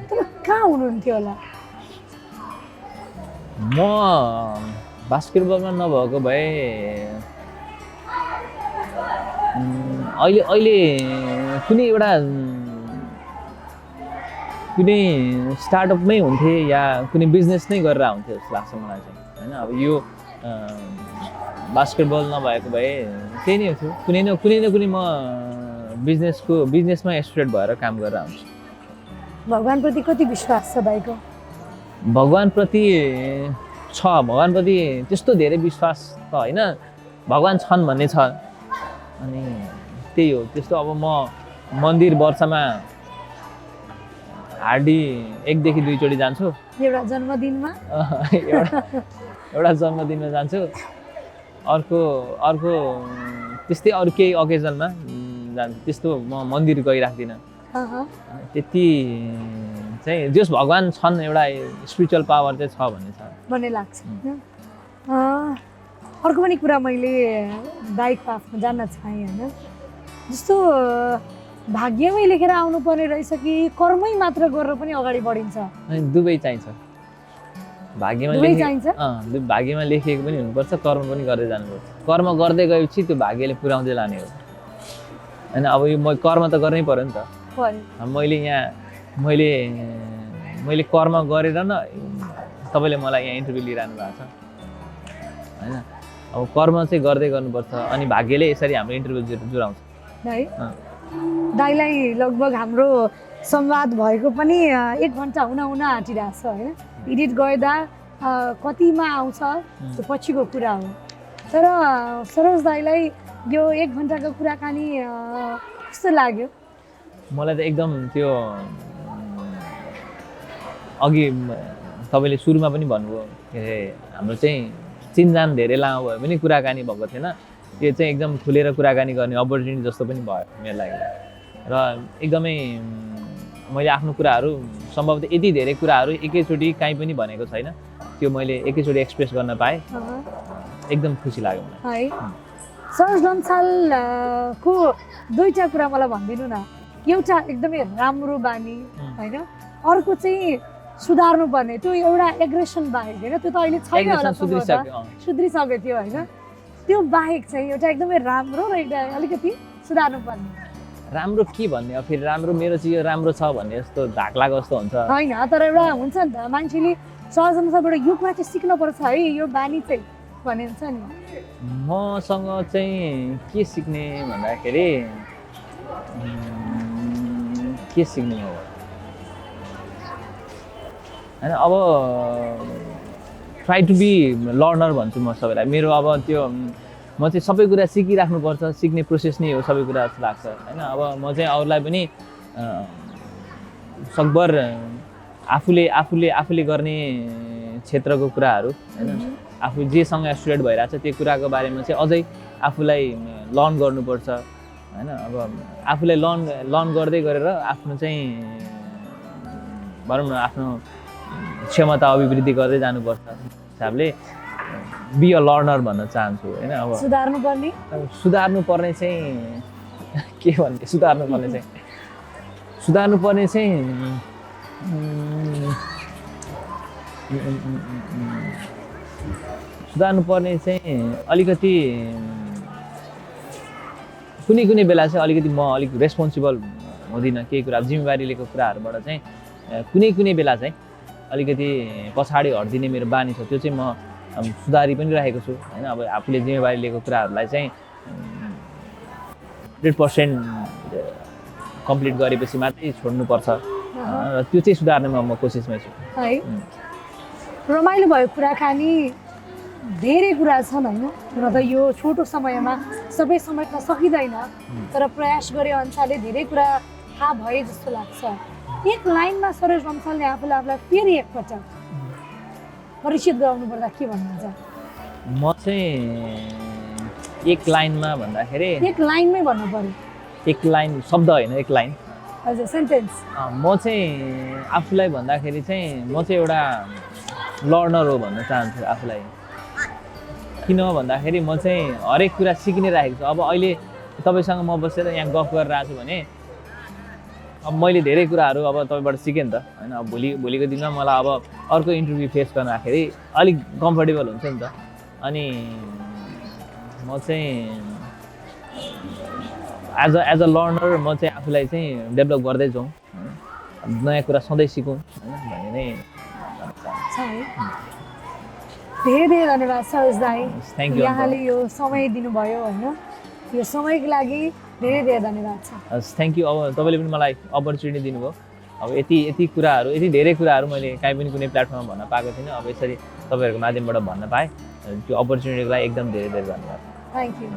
तपाईँ कहाँ हुनुहुन्थ्यो होला? म बास्केटबलमा नभएको भए अहिले कुनै स्टार्टअपमै हुन्थेँ या कुनै बिजनेस नै गरेर हुन्थ्यो जस्तो लाग्छ मलाई चाहिँ होइन। अब यो बास्केटबल नभएको भए त्यही नै थियो। कुनै न कुनै म बिजनेसमा एक्सपर्ट भएर काम गरेर आउँछु। भगवान्प्रति कति विश्वास छ भाइको? भगवान्प्रति त्यस्तो धेरै विश्वास त होइन, भगवान् छन् भन्ने छ। अनि त्यही हो। त्यस्तो अब म मन्दिर वर्षमा हार्डी 1 देखि 2 चोटि जान्छु। एउटा जन्मदिनमा एउटा जन्मदिनमा जान्छु। अर्को त्यस्तै अरू केही अकेजनमा जान्छु। त्यस्तो म मन्दिर गइराख्दिनँ। त्यति चाहिँ जस भगवान् छन्, एउटा स्पिरिचुअल पावर चाहिँ छ भन्ने लाग्छ। अर्को पनि कुरा मैले दाइको आफ्नो जान्न चाहेँ होइन। जस्तो भाग्यमै लेखेर आउनुपर्ने रहेछ कि कर्मै मात्र गरेर पनि अगाडि बढिन्छ? दुवै चाहिन्छ। भाग्यमा लेखिएको पनि हुनुपर्छ, कर्म पनि गर्दै जानुपर्छ। कर्म गर्दै गएपछि त्यो भाग्यले पुर्याउँदै लाने हो होइन। अब यो कर्म त गर्नै पर्यो नि त। मैले कर्म गरेर न तपाईँले मलाई यहाँ इन्टरभ्यू लिइरहनु भएको छ होइन। अब कर्म चाहिँ गर्दै गर्नुपर्छ। अनि भाग्यले यसरी हाम्रो इन्टरभ्यू जुराउँछ है। दाइलाई लगभग हाम्रो संवाद भएको पनि 1 घन्टा हुन आँटिरहेको छ होइन। एडिट गर्दा कतिमा आउँछ त्यो पछिको कुरा हो। तर सरोज दाइलाई यो 1 घन्टाको कुराकानी कस्तो लाग्यो? मलाई त एकदम त्यो अघि तपाईँले सुरुमा पनि भन्नुभयो के अरे हाम्रो चाहिँ चिनजान धेरै लामो भयो भने कुराकानी भएको थिएन। त्यो चाहिँ एकदम खुलेर कुराकानी गर्ने अपर्च्युनिटी जस्तो पनि भयो मेरो लागि। र एकदमै मैले आफ्नो कुराहरू सम्भवतः यति धेरै कुराहरू एकैचोटि कहीँ पनि भनेको छैन। त्यो मैले एकैचोटि एक्सप्रेस गर्न पाएँ, एकदम खुसी लाग्यो मलाई। सरोज लम्सालको 2टा कुरा मलाई भनिदिनु न। एउटा एकदमै राम्रो बानी होइन, अर्को चाहिँ सुधार्नु पर्ने त्यो एउटा एग्रेसन बाहेक होइन। त्यो त अहिले छैन होला, सुध्रिसक्यो थियो होइन। त्यो बाहेक चाहिँ एउटा एकदमै राम्रो र एउटा अलिकति सुधार्नु पर्ने। राम्रो के भन्ने? अब फेरि राम्रो मेरो चाहिँ यो राम्रो छ भन्ने जस्तो धाक लागेको जस्तो हुन्छ होइन। तर एउटा हुन्छ नि त, मान्छेले सहजबाट यो कुरा चाहिँ सिक्नुपर्छ है, यो बानी चाहिँ भन्ने हुन्छ नि। मसँग चाहिँ के सिक्ने भन्दाखेरि के सिक्ने हो होइन। अब ट्राई टु बी लर्नर भन्छु म सबैलाई। मेरो अब त्यो म चाहिँ सबै कुरा सिकिराख्नुपर्छ, सिक्ने प्रोसेस नै हो सबै कुरा जस्तो लाग्छ होइन। अब म चाहिँ अरूलाई पनि सकभर आफूले गर्ने क्षेत्रको कुराहरू होइन, आफू जेसँग एसोसिएट भइरहेको छ त्यो कुराको बारेमा चाहिँ अझै आफूलाई लर्न गर्नुपर्छ होइन अब आफूलाई लर्न गर्दै गरेर आफ्नो चाहिँ भनौँ न आफ्नो क्षमता अभिवृद्धि गर्दै जानुपर्छ हिसाबले बी अ लर्नर भन्न चाहन्छु होइन अब सुधार्नु पर्ने चाहिँ के भन्ने सुधार्नु पर्ने चाहिँ अलिकति कुनै बेला चाहिँ अलिकति म अलिक रेस्पोन्सिबल हुँदिनँ केही कुरा जिम्मेवारी लिएको कुराहरूबाट चाहिँ कुनै बेला चाहिँ अलिकति पछाडि हट्दिने मेरो बानी छ त्यो चाहिँ म सुधारी पनि राखेको छु होइन अब आफूले जिम्मेवारी लिएको कुराहरूलाई चाहिँ 100% कम्प्लिट गरेपछि मात्रै छोड्नुपर्छ र त्यो चाहिँ सुधार्नमा म कोसिसमै छु है रमाइलो भयो कुराकानी धेरै कुरा छन् होइन हुन त यो छोटो समयमा सबै समेट्न सकिँदैन तर प्रयास गरे अनुसारले धेरै कुरा थाहा भए जस्तो लाग्छ एक लाइनमा सरोज लम्सालले आफूलाई फेरि एकपटक परिचित गराउनु पर्दा के भन्नुहुन्छ म चाहिँ एक लाइनमा भन्दाखेरि एक लाइनमै भन्नु पर्यो एक लाइन शब्द होइन एक लाइन हजुर सेन्टेन्स म चाहिँ आफूलाई भन्दाखेरि चाहिँ म चाहिँ एउटा लर्नर हो भन्न चाहन्छु आफूलाई किन भन्दाखेरि म चाहिँ हरेक कुरा सिकि नै राखेको छु अब अहिले तपाईँसँग म बसेर यहाँ गफ गरेर आएको छु भने अब मैले धेरै कुराहरू अब तपाईँबाट सिकेँ नि त होइन अब भोलिको दिनमा मलाई अब अर्को इन्टरभ्यू फेस गर्दाखेरि अलिक कम्फर्टेबल हुन्छ नि त अनि म चाहिँ एज अ लर्नर म चाहिँ आफूलाई चाहिँ डेभलप गर्दै जाउँ नयाँ कुरा सधैँ सिकौँ होइन भन्ने नै धेरै धेरै धन्यवाद सरोज दाई थ्याङ्क यू यहाँले यो समय दिनुभयो होइन यो समयको लागि धेरै धेरै धन्यवाद छ थ्याङ्क यू अब तपाईँले पनि मलाई अपर्च्युनिटी दिनुभयो अब यति कुराहरू यति धेरै कुराहरू मैले काहीँ पनि कुनै प्लेटफर्ममा भन्न पाएको थिइनँ अब यसरी तपाईँहरूको माध्यमबाट भन्न पाएँ त्यो अपर्च्युनिटीको लागि एकदम धेरै धेरै धन्यवाद थ्याङ्क यू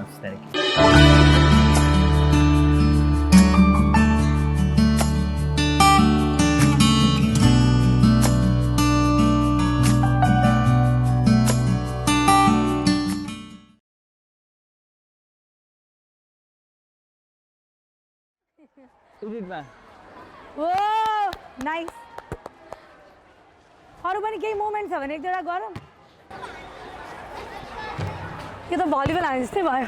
ओ नाइस अरू पनि केही मोमेन्ट छ भने एक दुईवटा गरौँ यो त भलिबल हाने जस्तै भयो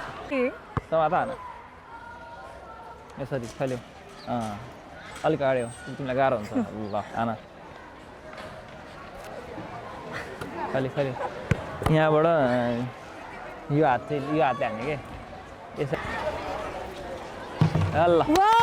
यसरी खेल्यो अलिक अगाडि हो तिमीलाई गाह्रो हुन्छ ल आना खेल्यो यहाँबाट यो हातले हान्ने के यसरी ल